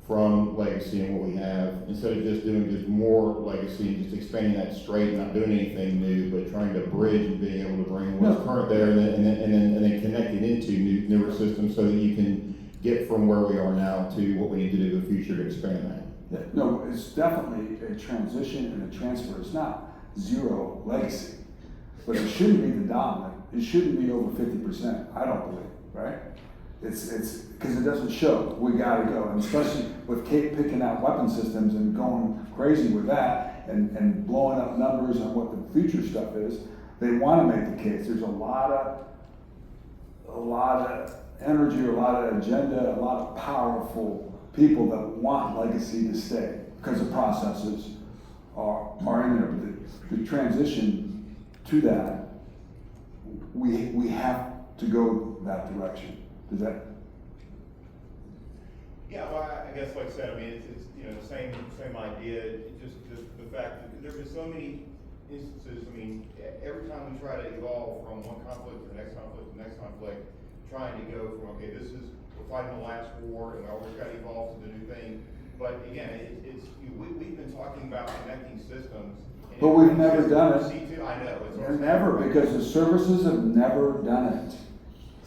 from legacy and what we have, instead of just doing just more legacy and just expanding that straight and not doing anything new, but trying to bridge and being able to bring what's current there and then connect it into newer systems so that you can get from where we are now to what we need to do in the future to expand that. Yeah, no, it's definitely a transition and a transfer. It's not zero legacy, but it shouldn't be the dominant. It shouldn't be over 50%. I don't believe, right? It's because it doesn't show. We got to go, and especially with Kate picking out weapon systems and going crazy with that and blowing up numbers on what the future stuff is. They want to make the case. There's a lot of energy, a lot of agenda, a lot of powerful people that want legacy to stay because the processes are in there. But the transition to that, we have to go that direction. Does that? Yeah, well, I guess like I said, I mean, it's same idea. Just the fact that there's been so many instances. I mean, every time we try to evolve from one conflict to the next conflict, trying to go from we're fighting the last war, and we always got to evolve to the new thing. But again, we've been talking about connecting systems. But we've never done it. C2, I know. Never, because the services have never done it.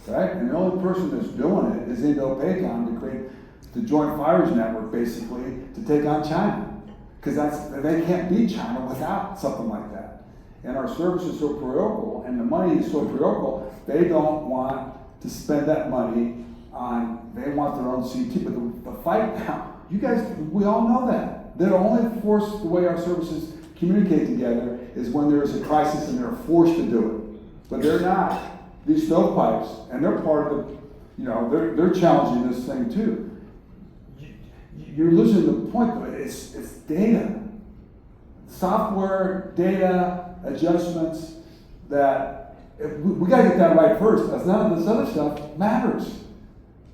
Right? And the only person that's doing it is Indo-PACOM to create the Joint Fires Network, basically, to take on China. Because they can't beat China without something like that. And our service is so parochial, and the money is so parochial, they don't want to spend that money on, they want their own CT. But the fight now, you guys, we all know that. They're only forced, the way our services communicate together, is when there is a crisis and they're forced to do it. But they're not. These stovepipes, and they're part of the, they're challenging this thing too. You're losing the point, though. It's data. Software, data, adjustments, that, we gotta get that right first. That's none of this other stuff matters,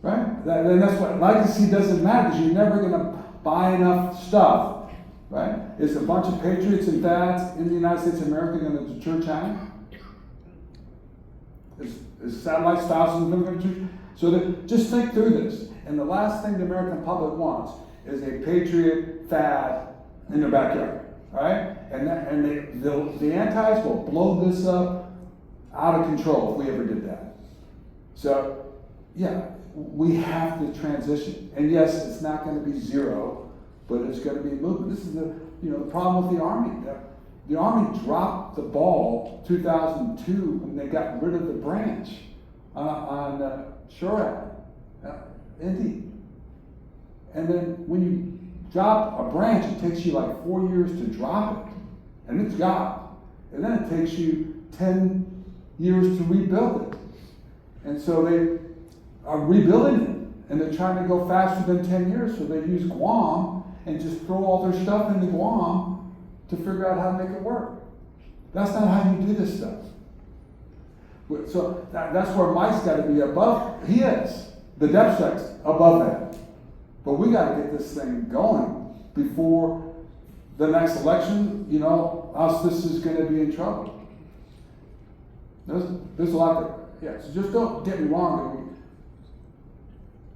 right? And that's what, legacy doesn't matter, because you're never gonna buy enough stuff, right? Is a bunch of patriots and dads in the United States of America gonna deter China? Is satellites thousands of them? So just think through this. And the last thing the American public wants is a patriot fad in their backyard. All right? And the antis will blow this up out of control if we ever did that. So, yeah, we have to transition. And yes, it's not going to be zero, but it's going to be a movement. This is the problem with the Army. The Army dropped the ball 2002 when they got rid of the branch on SHORAD, Indy. And then when you drop a branch, it takes you like 4 years to drop it, and it's gone. And then it takes you 10 years to rebuild it. And so they are rebuilding and they're trying to go faster than 10 years, so they use Guam and just throw all their stuff into Guam to figure out how to make it work. That's not how you do this stuff. So that's where Mike's got to be above. He is. The DepSec's above that. But we got to get this thing going before the next election, you know, else this is going to be in trouble. There's a lot that, yeah, so just don't get me wrong.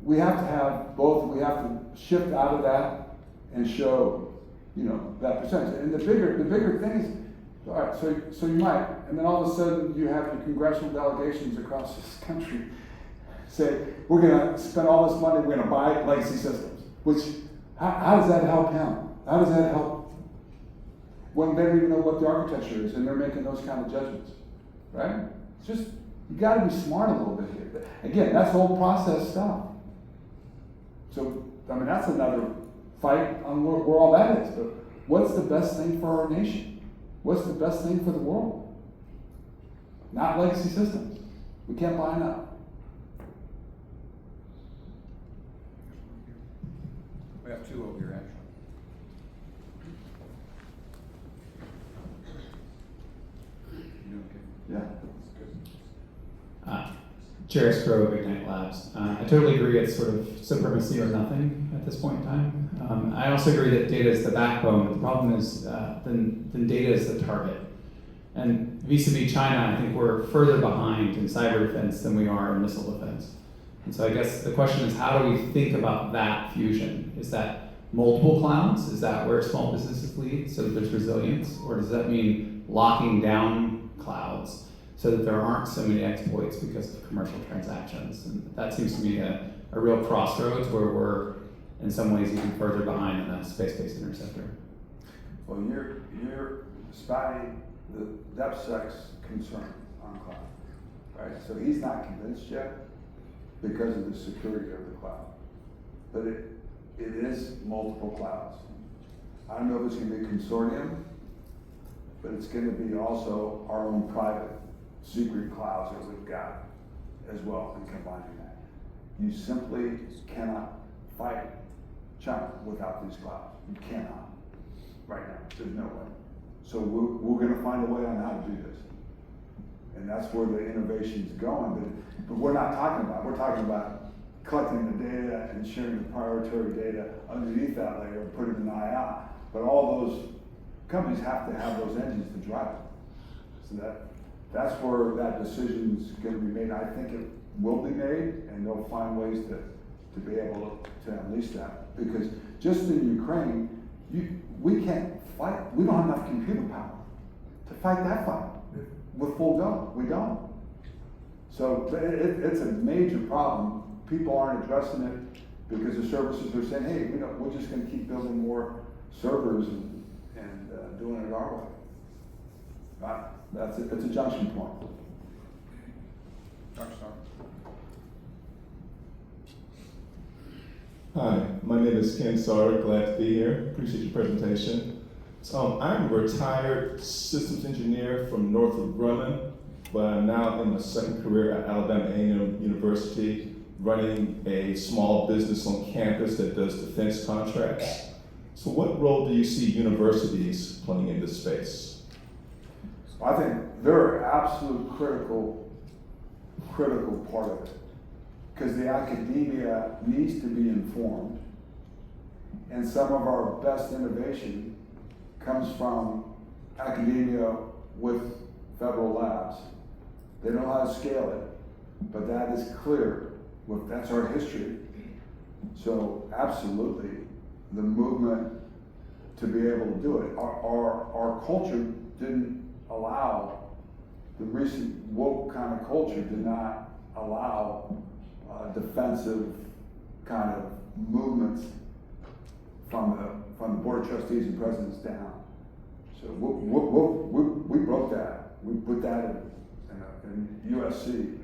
We have to have both. We have to shift out of that and show, you know, that percentage. And the bigger thing is, all right, so you might, and then all of a sudden you have your congressional delegations across this country say, we're going to spend all this money, we're going to buy legacy systems. Which, how does that help him? How does that help? When they don't even know what the architecture is and they're making those kind of judgments, right? It's just, you got to be smart a little bit here. But again, that's old process stuff. So, I mean, that's another fight on where all that is. But what's the best thing for our nation? What's the best thing for the world? Not legacy systems. We can't buy enough. We have two over here, actually. You doing okay? Yeah. Jerry Scrow of Ignite Labs. I totally agree it's sort of supremacy or nothing at this point in time. I also agree that data is the backbone, but the problem is then data is the target. And vis-a-vis China, I think we're further behind in cyber defense than we are in missile defense. And so I guess the question is, how do we think about that fusion? Is that multiple clouds? Is that where small businesses lead so that there's resilience? Or does that mean locking down clouds so that there aren't so many exploits because of commercial transactions? And that seems to me a real crossroads where we're in some ways even further behind in a space-based interceptor. Well, you're spotting the DepSec's concern on cloud, right? So he's not convinced yet because of the security of the cloud. But it is multiple clouds. I don't know if it's going to be a consortium, but it's going to be also our own private secret clouds that we've got as well, and combining that. You simply cannot fight China without these clouds. You cannot. Right now, there's no way. So we're going to find a way on how to do this. And that's where the innovation's going. But we're not talking about, we're talking about collecting the data and sharing the proprietary data underneath that layer, putting an eye out. But all those companies have to have those engines to drive it. So that's where that decision's going to be made. I think it will be made, and they'll find ways to be able to unleash that. Because just in Ukraine, we can't fight. We don't have enough computer power to fight that fight with full go. We don't. So it's a major problem. People aren't addressing it because the services are saying, hey, we're just going to keep building more servers and doing it our way. Right? That's it. It's a junction point. Dr. Starr. Hi, my name is Ken Sauter. Glad to be here. Appreciate your presentation. So I'm a retired systems engineer from Northrop Grumman, but I'm now in my second career at Alabama A&M University, running a small business on campus that does defense contracts. So what role do you see universities playing in this space? I think they're absolute critical part of it. Because the academia needs to be informed, and some of our best innovation comes from academia with federal labs. They know how to scale it, but that is clear. That's our history. So absolutely, the movement to be able to do it. Our culture didn't allow, the recent woke kind of culture did not allow defensive kind of movements from the Board of Trustees and presidents down. So we broke that. We put that in USC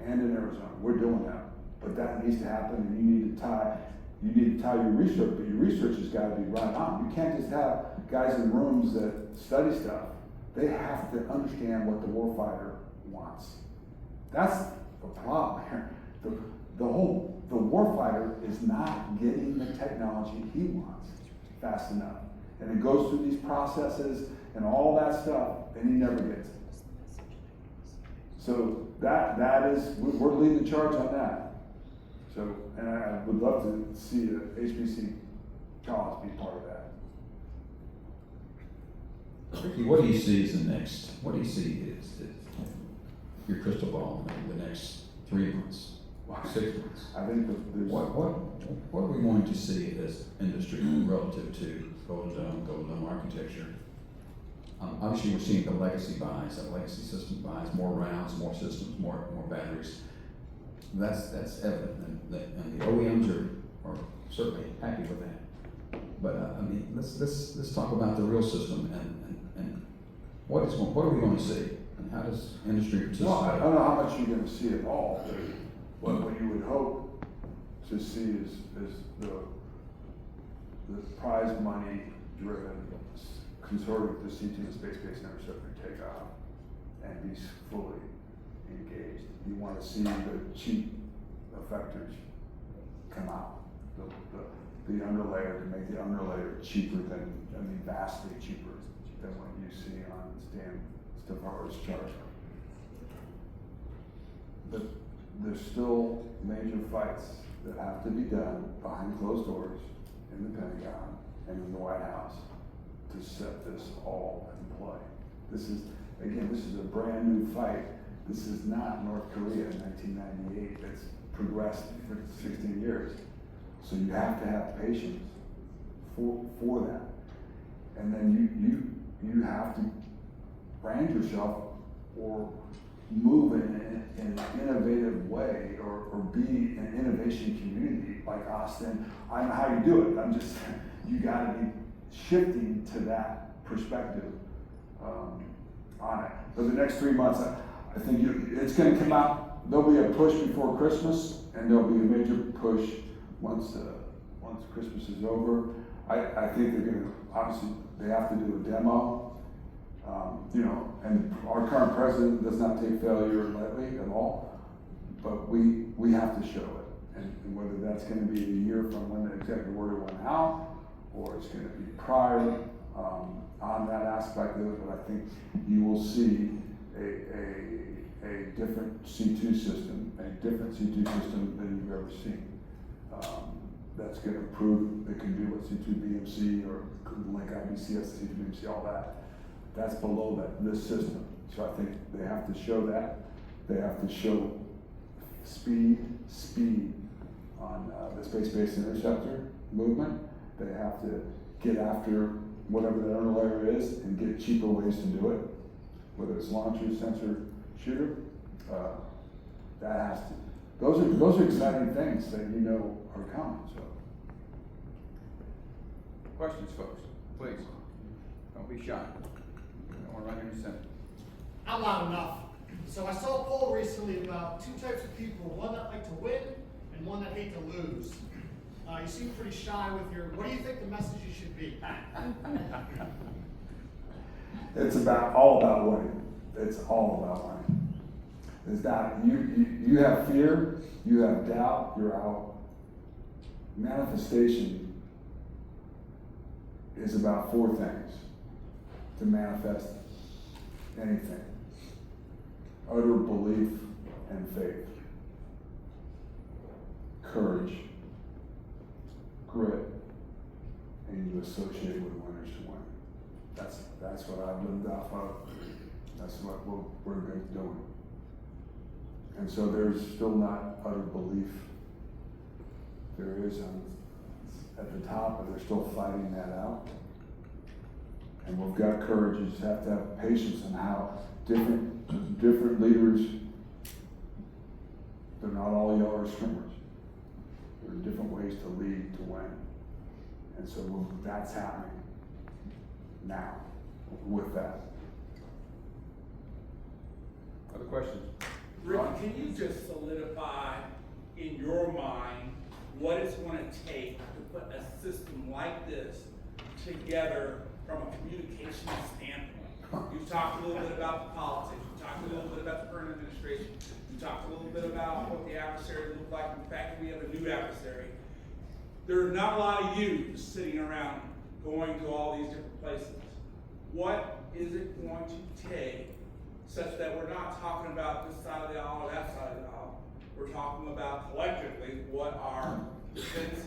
and in Arizona. We're doing that. But that needs to happen, and you need to tie your research, but your research has got to be right on. You can't just have guys in rooms that study stuff. They have to understand what the warfighter wants. That's the problem here. The is not getting the technology he wants fast enough. And it goes through these processes and all that stuff, and he never gets it. So that is, we're leading the charge on that. So, and I would love to see the HBC college be part of that. Riki, what do you see as the next, what do you see as your crystal ball in the next 3 months, 6 months? I think there's... What are we going to see as industry relative to Golden Dome architecture? Obviously, we're seeing the legacy buys, the legacy system buys, more rounds, more systems, more batteries. That's evident, and the OEMs are certainly happy with that. But I mean, let's talk about the real system and what are we going to see, and how does industry participate? Well, I don't know how much you're going to see at all, but what you would hope to see is the prize money driven consortium with the C2 and space-based interceptor take off and be fully engaged. You want to see the cheap effectors come out, the underlayer, to make the underlayer cheaper than, vastly cheaper than what you see on Stan Stavar's chart. But there's still major fights that have to be done behind closed doors in the Pentagon and in the White House to set this all in play. This is a brand new fight. This is not North Korea in 1998 that's progressed for 16 years. So you have to have patience for that. And then you have to brand yourself or move in an innovative way or be an innovation community like Austin. I don't know how you do it. I'm just, you gotta be shifting to that perspective on it. But the next 3 months, I think it's gonna come out, there'll be a push before Christmas, and there'll be a major push once Christmas is over. I think they're gonna, obviously, they have to do a demo, and our current president does not take failure lightly at all, but we have to show it. And whether that's gonna be a year from when the executive order went out, or it's gonna be prior on that aspect of it, but I think you will see a different C2 system, than you've ever seen. That's going to prove it can do what C2BMC or like IBCS, C2BMC, all that. That's below this system. So I think they have to show that. They have to show speed on the space-based interceptor movement. They have to get after whatever the underlayer is and get cheaper ways to do it, whether it's launcher, sensor, shooter. That has to. Those are exciting things that are coming. So, questions, folks? Please, don't be shy. I don't want to run into center. I'm loud enough. So I saw a poll recently about two types of people: one that like to win and one that hate to lose. You seem pretty shy with your. What do you think the messages should be? It's all about winning. It's all about winning. It's not, you have fear, you have doubt, you're out. Manifestation is about 4 things to manifest anything: utter belief and faith, courage, grit, and you associate with winners to win. That's what I've lived off of. That's what we're doing. And so there's still not utter belief. There is at the top, but they're still fighting that out. And we've got courage. You just have to have patience in how different leaders, they're not all yellow streamers. There are different ways to lead to win. And so that's happening now with that. Other questions? Riki, can you just solidify in your mind what it's going to take to put a system like this together from a communication standpoint? You've talked a little bit about the politics, you talked a little bit about the current administration, you talked a little bit about what the adversary looked like, and the fact that we have a new adversary. There's not a lot of you sitting around going to all these different places. What is it going to take such that we're not talking about this side of the aisle or that side of the aisle? We're talking about collectively what our defense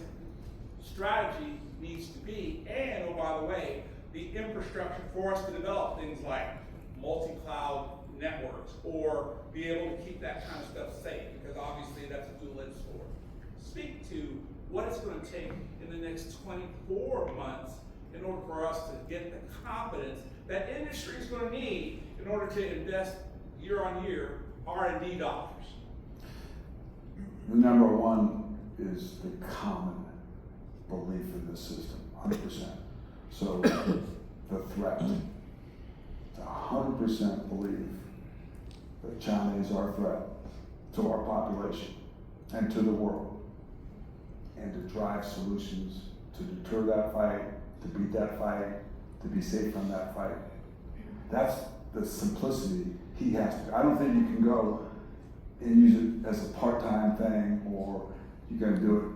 strategy needs to be, and oh, by the way, the infrastructure for us to develop things like multi-cloud networks or be able to keep that kind of stuff safe, because obviously that's a dual-edged sword. Speak to what it's going to take in the next 24 months in order for us to get the confidence that industry is going to need in order to invest year on year R&D dollars. The number one is the common belief in the system, 100%. So the threat, to 100% believe that China is our threat to our population and to the world, and to drive solutions to deter that fight, to beat that fight, to be safe from that fight. That's the simplicity he has to. I don't think you can go and use it as a part-time thing, or you're going to do it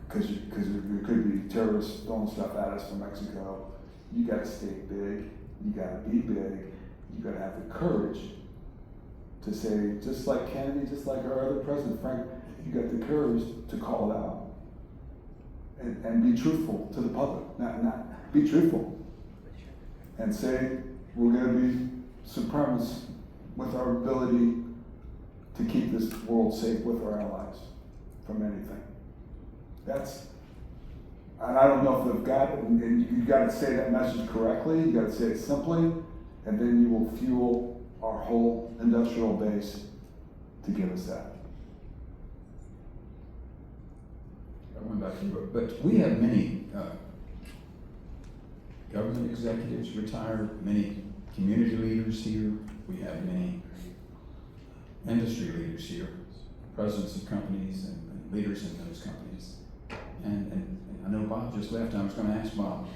because there could be terrorists throwing stuff at us from Mexico. You got to stay big. You got to be big. You got to have the courage to say, just like Kennedy, just like our other president, Frank, you got the courage to call it out and be truthful to the public. Not be truthful and say we're going to be supremacists with our ability to keep this world safe with our allies from anything. And I don't know if they've got it, and you got to say that message correctly, you got to say it simply, and then you will fuel our whole industrial base to give us that. I went back to you, but we have many government executives retired, many community leaders here, we have many industry leaders here, presidents of companies and leaders in those companies. And I know Bob just left, I was going to ask Bob.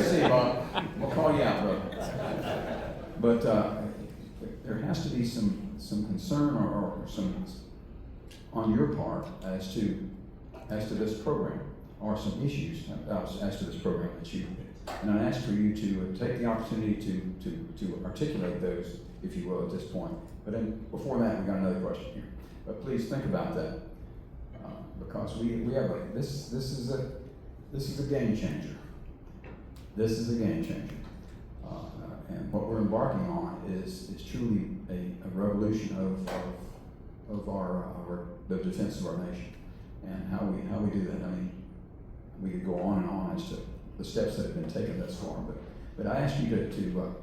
See you, Bob. We'll call you out, brother. But there has to be some concern or some on your part as to this program, or some issues as to this program that you. And I ask for you to take the opportunity to articulate those, if you will, at this point. But then before that, we got another question here. But please think about that, because we have this is a game changer. This is a game changer, and what we're embarking on is truly a revolution of the defense of our nation, and how we do that. I mean, we could go on and on as to the steps that have been taken thus far, but I ask you to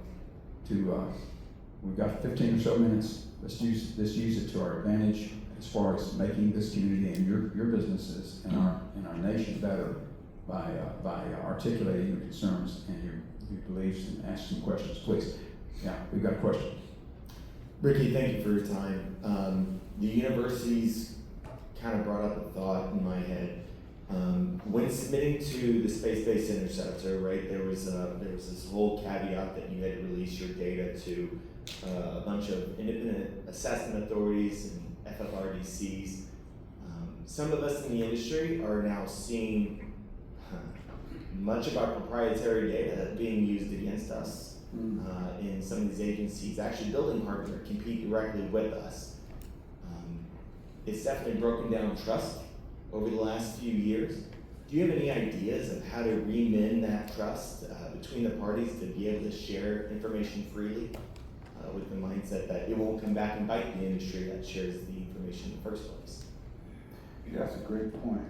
we've got 15 or so minutes. Let's use it to our advantage as far as making this community and your businesses and our nation better by articulating your concerns and your beliefs and ask some questions, please. Yeah, we've got a question. Riki, thank you for your time. The universities kind of brought up a thought in my head. When submitting to the space-based interceptor, right, there was this whole caveat that you had to release your data to a bunch of independent assessment authorities and FFRDCs. Some of us in the industry are now seeing much of our proprietary data being used against us in some of these agencies actually building hardware compete directly with us. It's definitely broken down trust over the last few years. Do you have any ideas of how to remend that trust between the parties to be able to share information freely with the mindset that it won't come back and bite the industry that shares the information in the first place? Yeah, that's a great point.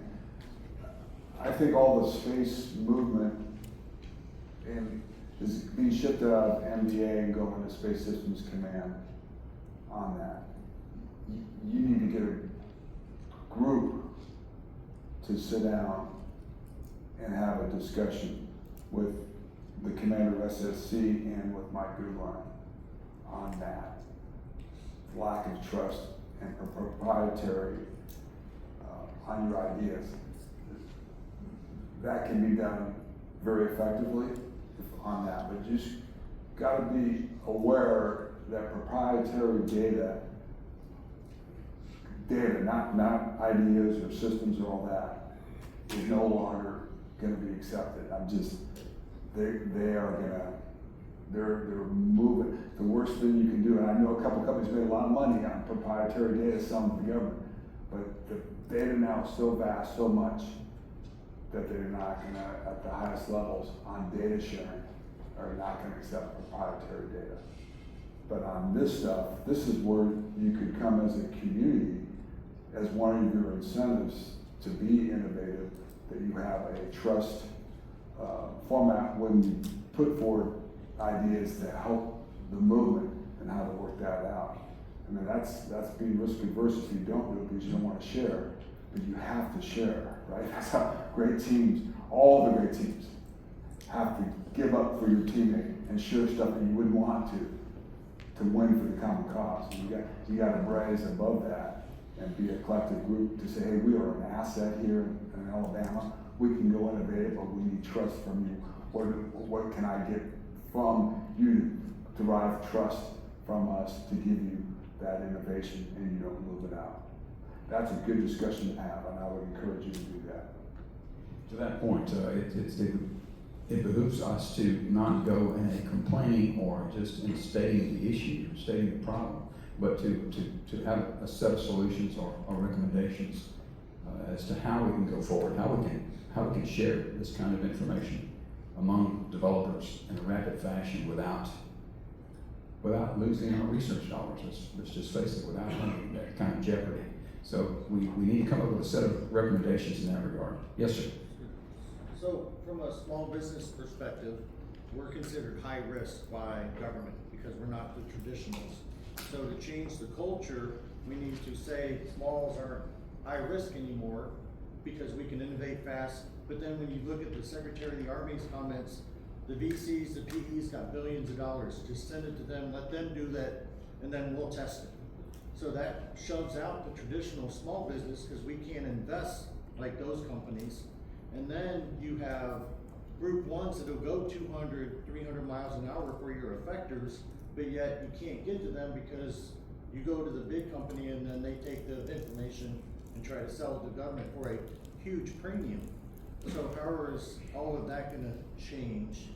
I think all the space movement is being shifted out of MDA and going to Space Systems Command on that. You need to get a group to sit down and have a discussion with the commander of SSC and with Mike Goodline on that lack of trust and proprietary on your ideas. That can be done very effectively on that, but you just got to be aware that proprietary data, not ideas or systems or all that, is no longer gonna be accepted. They're moving. The worst thing you can do, and I know a couple companies made a lot of money on proprietary data, some of the government, but the data now is so vast, so much, that they're not gonna, at the highest levels on data sharing, are not gonna accept proprietary data. But on this stuff, this is where you could come as a community, as one of your incentives to be innovative, that you have a trust format when you put forward ideas to help the movement and how to work that out. I mean, that's being risk averse if you don't do it because you don't want to share, but you have to share, right? That's how great teams, all the great teams, have to give up for your teammate and share stuff that you wouldn't want to win for the common cause. You got to rise above that and be a collective group to say, hey, we are an asset here in Alabama. We can go innovate, but we need trust from you. What can I get from you to derive trust from us to give you that innovation and you don't move it out? That's a good discussion to have, and I would encourage you to do that. To that point, it behooves us to not go in a complaining or just in stating the issue, stating the problem, but to have a set of solutions or recommendations as to how we can go forward, how we can share this kind of information among developers in a rapid fashion without losing our research dollars. Let's just face it, without that kind of jeopardy. So we need to come up with a set of recommendations in that regard. Yes, sir. So from a small business perspective, we're considered high risk by government because we're not the traditionals. So to change the culture, we need to say smalls aren't high risk anymore because we can innovate fast. But then when you look at the Secretary of the Army's comments, the VCs, the PEs got billions of dollars. Just send it to them, let them do that, and then we'll test it. So that shoves out the traditional small business because we can't invest like those companies. And then you have group ones that'll go 200, 300 miles an hour for your effectors, but yet you can't get to them because you go to the big company and then they take the information and try to sell it to government for a huge premium. So how is all of that gonna change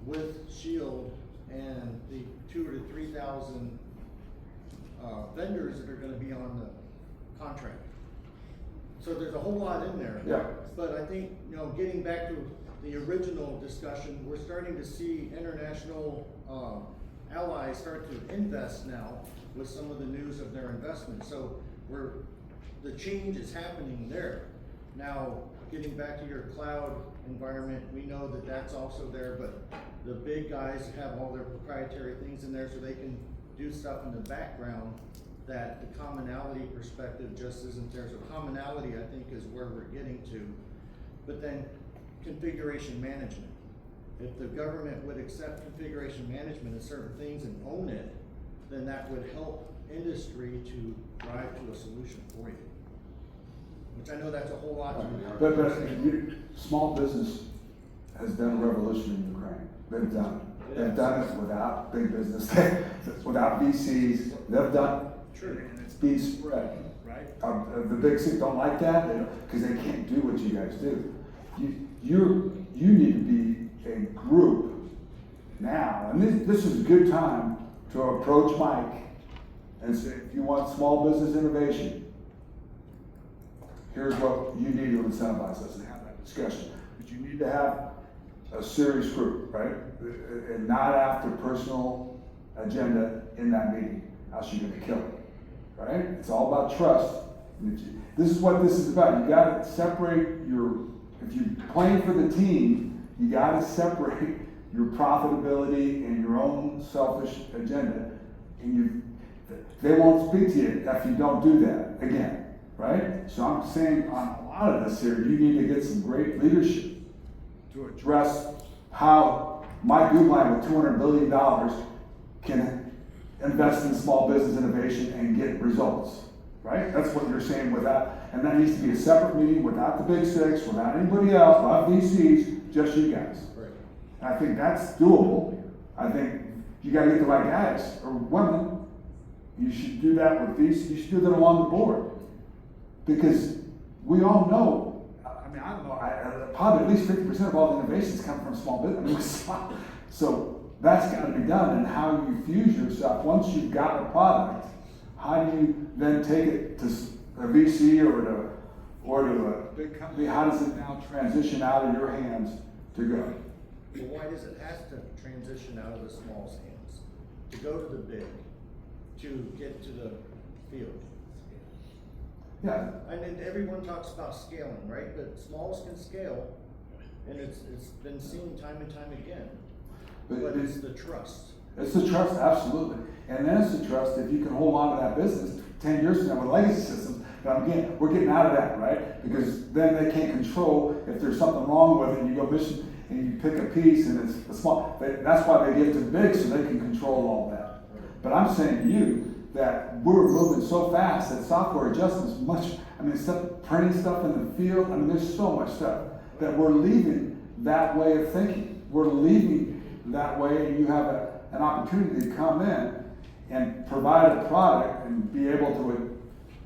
with SHIELD and the 2,000 to 3,000 vendors that are gonna be on the contract? So there's a whole lot in there. Yeah. But I think, getting back to the original discussion, we're starting to see international allies start to invest now with some of the news of their investments. So the change is happening there. Now, getting back to your cloud environment, we know that that's also there, but the big guys have all their proprietary things in there so they can do stuff in the background that the commonality perspective just isn't there. So commonality, I think, is where we're getting to. But then configuration management. If the government would accept configuration management of certain things and own it, then that would help industry to drive to a solution for you. Which I know that's a whole lot to But small business has done a revolution in Ukraine. They've done it. They've done it without big business, without VCs. They've done it. True. And it's being spread. Right. The big six don't like that because they can't do what you guys do. You need to be a group now, and this is a good time to approach Mike and say, if you want small business innovation, here's what you need to incentivize us and have that discussion. But you need to have a serious group, right? And not after personal agenda in that meeting, else you're gonna kill it, right? It's all about trust. This is what this is about. You gotta separate if you're playing for the team, you gotta separate your profitability and your own selfish agenda. And they won't speak to you if you don't do that again, right? So I'm saying on a lot of this here, you need to get some great leadership to address how Mike Guggenheim with $200 billion can invest in small business innovation and get results, right? That's what you're saying and that needs to be a separate meeting without the big six, without anybody else, without VCs, just you guys. Right. And I think that's doable. I think you gotta get the right guys or women. You should do that with VCs, you should do that along the board. Because we all know, mean, I don't know, probably at least 50% of all the innovations come from small business. I mean, so that's got to be done, and how you fuse yourself, once you've got a product, how do you then take it to a VC or to a big company? How does it now transition out of your hands to go? Well, why does it have to transition out of the small's hands to go to the big, to get to the field? Yeah. I mean, everyone talks about scaling, right? But smalls can scale, and it's been seen time and time again. But it's the trust. It's the trust, absolutely. And then it's the trust if you can hold on to that business 10 years from now with legacy systems. But again, we're getting out of that, right? Because then they can't control if there's something wrong with it, and you go mission and you pick a piece and it's a small. That's why they give it to the big, so they can control all that. But I'm saying to you that we're moving so fast that software adjustments printing stuff in the field, there's so much stuff that we're leaving that way of thinking. We're leaving that way, and you have an opportunity to come in and provide a product and be able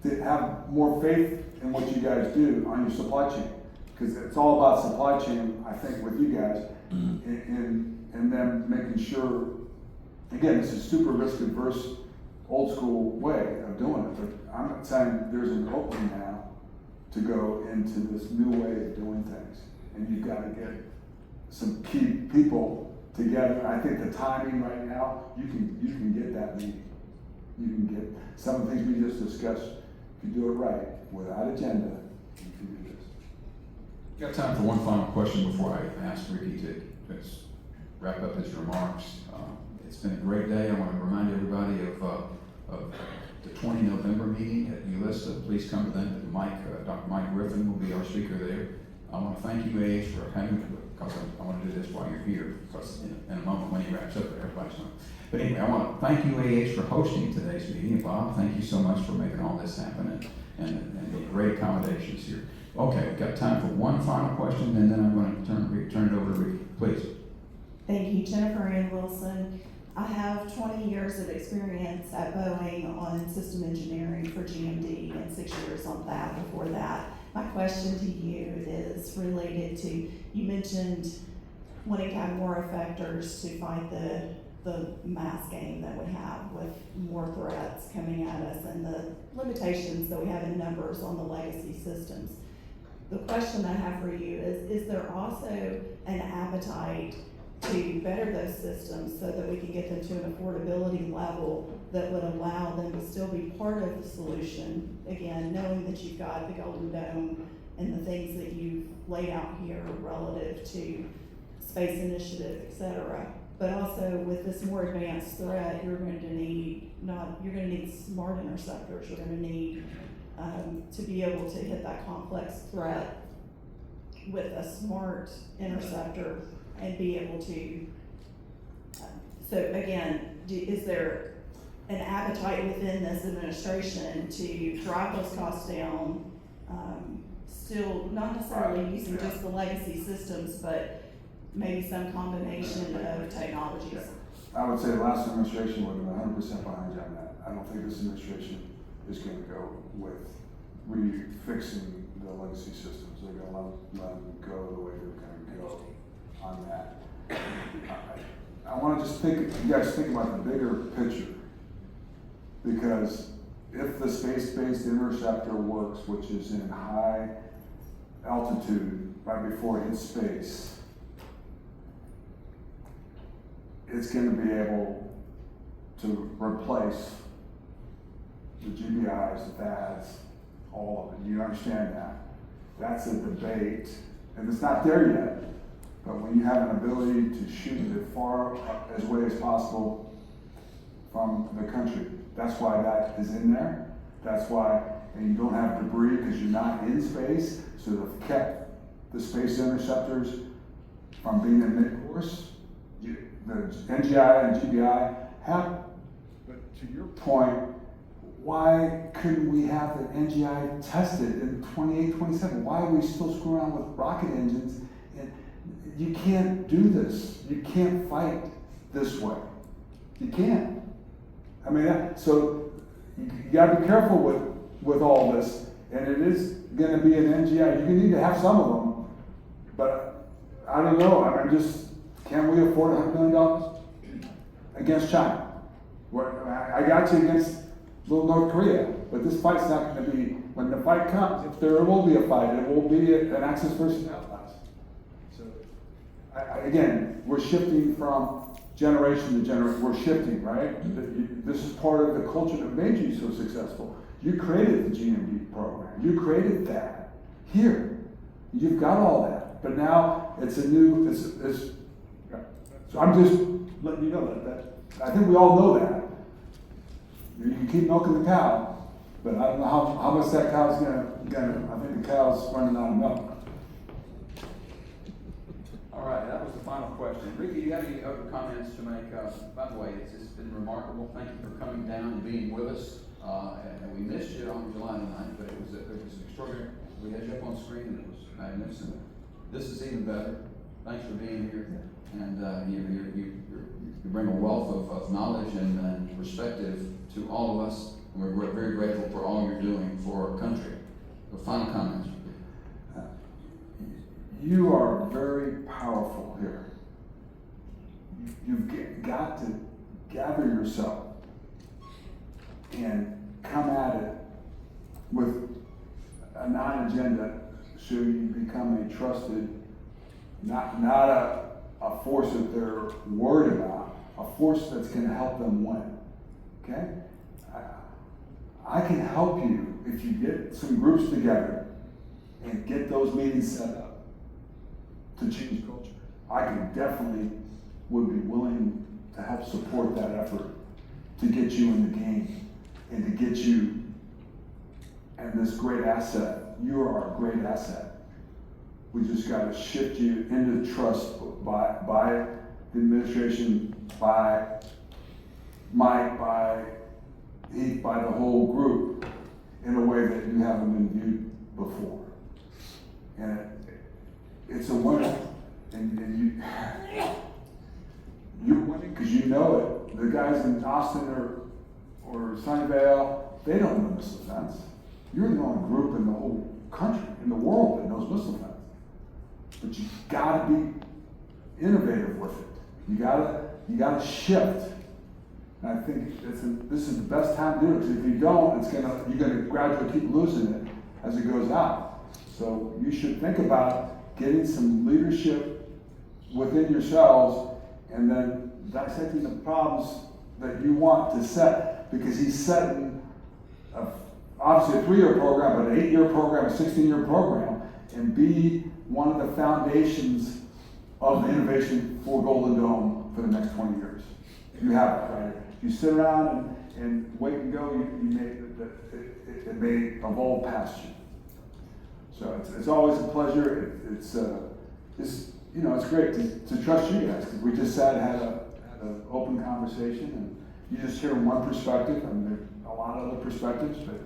to have more faith in what you guys do on your supply chain. Because it's all about supply chain, I think, with you guys, and then making sure, again, this is super risk adverse, old school way of doing it, but I'm not saying there's an opening now to go into this new way of doing things. And you've got to get some key people together. I think the timing right now, you can get that meeting. You can get some of the things we just discussed. If you do it right, without agenda, you can do this. Got time for one final question before I ask Riki to wrap up his remarks. It's been a great day. I want to remind everybody of the 20 November meeting at ULISTA. Please come to that. Dr. Mike Griffin will be our speaker there. I want to thank you, AH, for having me, because I want to do this while you're here, because in a moment when he wraps up, everybody's going to. But anyway, I want to thank you, AH, for hosting today's meeting. And Bob, thank you so much for making all this happen and the great accommodations here. Okay, we've got time for one final question, and then I'm going to turn it over to Riki. Please. Thank you, Jennifer Ann Wilson. I have 20 years of experience at Boeing on system engineering for GMD and 6 years on that before that. My question to you is related to, you mentioned wanting to have more effectors to fight the mass game that we have with more threats coming at us and the limitations that we have in numbers on the legacy systems. The question I have for you is there also an appetite to better those systems so that we can get them to an affordability level that would allow them to still be part of the solution? Again, knowing that you've got the Golden Dome and the things that you've laid out here relative to space initiative, et cetera. But also with this more advanced threat, you're going to need smart interceptors. You're going to need to be able to hit that complex threat with a smart interceptor and be able to, so again, is there an appetite within this administration to drive those costs down, still not necessarily using just the legacy systems, but maybe some combination of technologies? I would say the last administration would have been 100% behind you on that. I don't think this administration is going to go with fixing the legacy systems. They're going to let them go the way they're going to go on that. I want to just you guys think about the bigger picture, because if the space-based interceptor works, which is in high altitude right before it hits space, it's going to be able to replace the GBIs, the THAADs, all of it. You understand that? That's a debate, and it's not there yet. But when you have an ability to shoot it as far away as possible from the country, that's why that is in there. That's why, and you don't have debris because you're not in space, so they've kept the space interceptors from being in mid-course. The NGI and GBI have, but to your point, why couldn't we have the NGI tested in 28, 27? Why are we still screwing around with rocket engines? And you can't do this. You can't fight this way. You can't. I mean, so you gotta be careful with all this. and it is gonna be an NGI. You need to have some of them, but I don't know, I mean, can we afford $100 million against China? I got you against little North Korea, but this fight's not gonna be, when the fight comes, if there will be a fight, it will be an Axis versus Allies. So, again, we're shifting from generation to generation, we're shifting, right? This is part of the culture that made you so successful. You created the GMD program, you created that here. You've got all that, but now it's a new, so I'm just letting you know that I think we all know that. You can keep milking the cow, but I don't know how much that cow's gonna, I think the cow's running out of milk. All right, that was the final question. Riki, do you have any other comments to make? By the way, it's been remarkable. Thank you for coming down and being with us. And we missed you on July 9th, but it was extraordinary. We had you up on screen and it was magnificent. This is even better. Thanks for being here. And you bring a wealth of knowledge and perspective to all of us. And we're very grateful for all you're doing for our country. The final comments. You are very powerful here. You've got to gather yourself and come at it with a non-agenda so you become a trusted, not a force that they're worried about, a force that's going to help them win. Okay? I can help you if you get some groups together and get those meetings set up to change culture. I can definitely would be willing to help support that effort to get you in the game and to get you and this great asset. You are our great asset. We just got to shift you into trust by the administration, by Mike, by Heath, by the whole group in a way that you haven't been viewed before. And it's a winner, and you're winning because you know it. The guys in Austin or Sunnyvale, they don't know missile defense. You're the only group in the whole country, in the world, that knows missile defense. But you gotta be innovative with it. You gotta shift. And I think this is the best time to do it, because if you don't, you're gonna gradually keep losing it as it goes out. So you should think about getting some leadership within yourselves and then dissecting the problems that you want to set, because he's setting obviously a 3-year program, but an 8-year program, a 16-year program, and be one of the foundations of the innovation for Golden Dome for the next 20 years. You have it right here. If you sit around and wait and go, it may evolve past you. So it's always a pleasure. It's great to trust you guys, because we just sat and had an open conversation, and you just hear one perspective, and there's a lot of other perspectives, but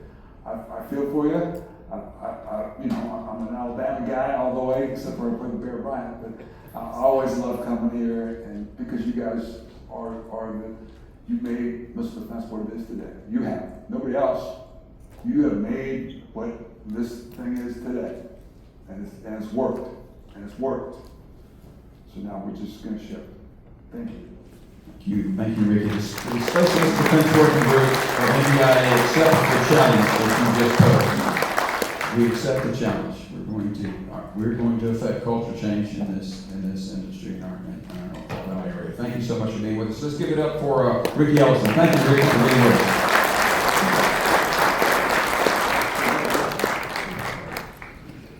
I feel for you. I'm an Alabama guy all the way, except for I play with Bear Bryant, but I always love coming here, and because you guys you made Missile Defense what it is today. You have. Nobody else. You have made what this thing is today. And it's worked. And it's worked. So now we're just going to shift. Thank you. Thank you, Riki. The Space Defense Working Group of NDIA accepts the challenge that you just posed. We accept the challenge. We're going to affect culture change in this industry in our area. Thank you so much for being with us. Let's give it up for Riki Ellison. Thank you, Riki, for being with us.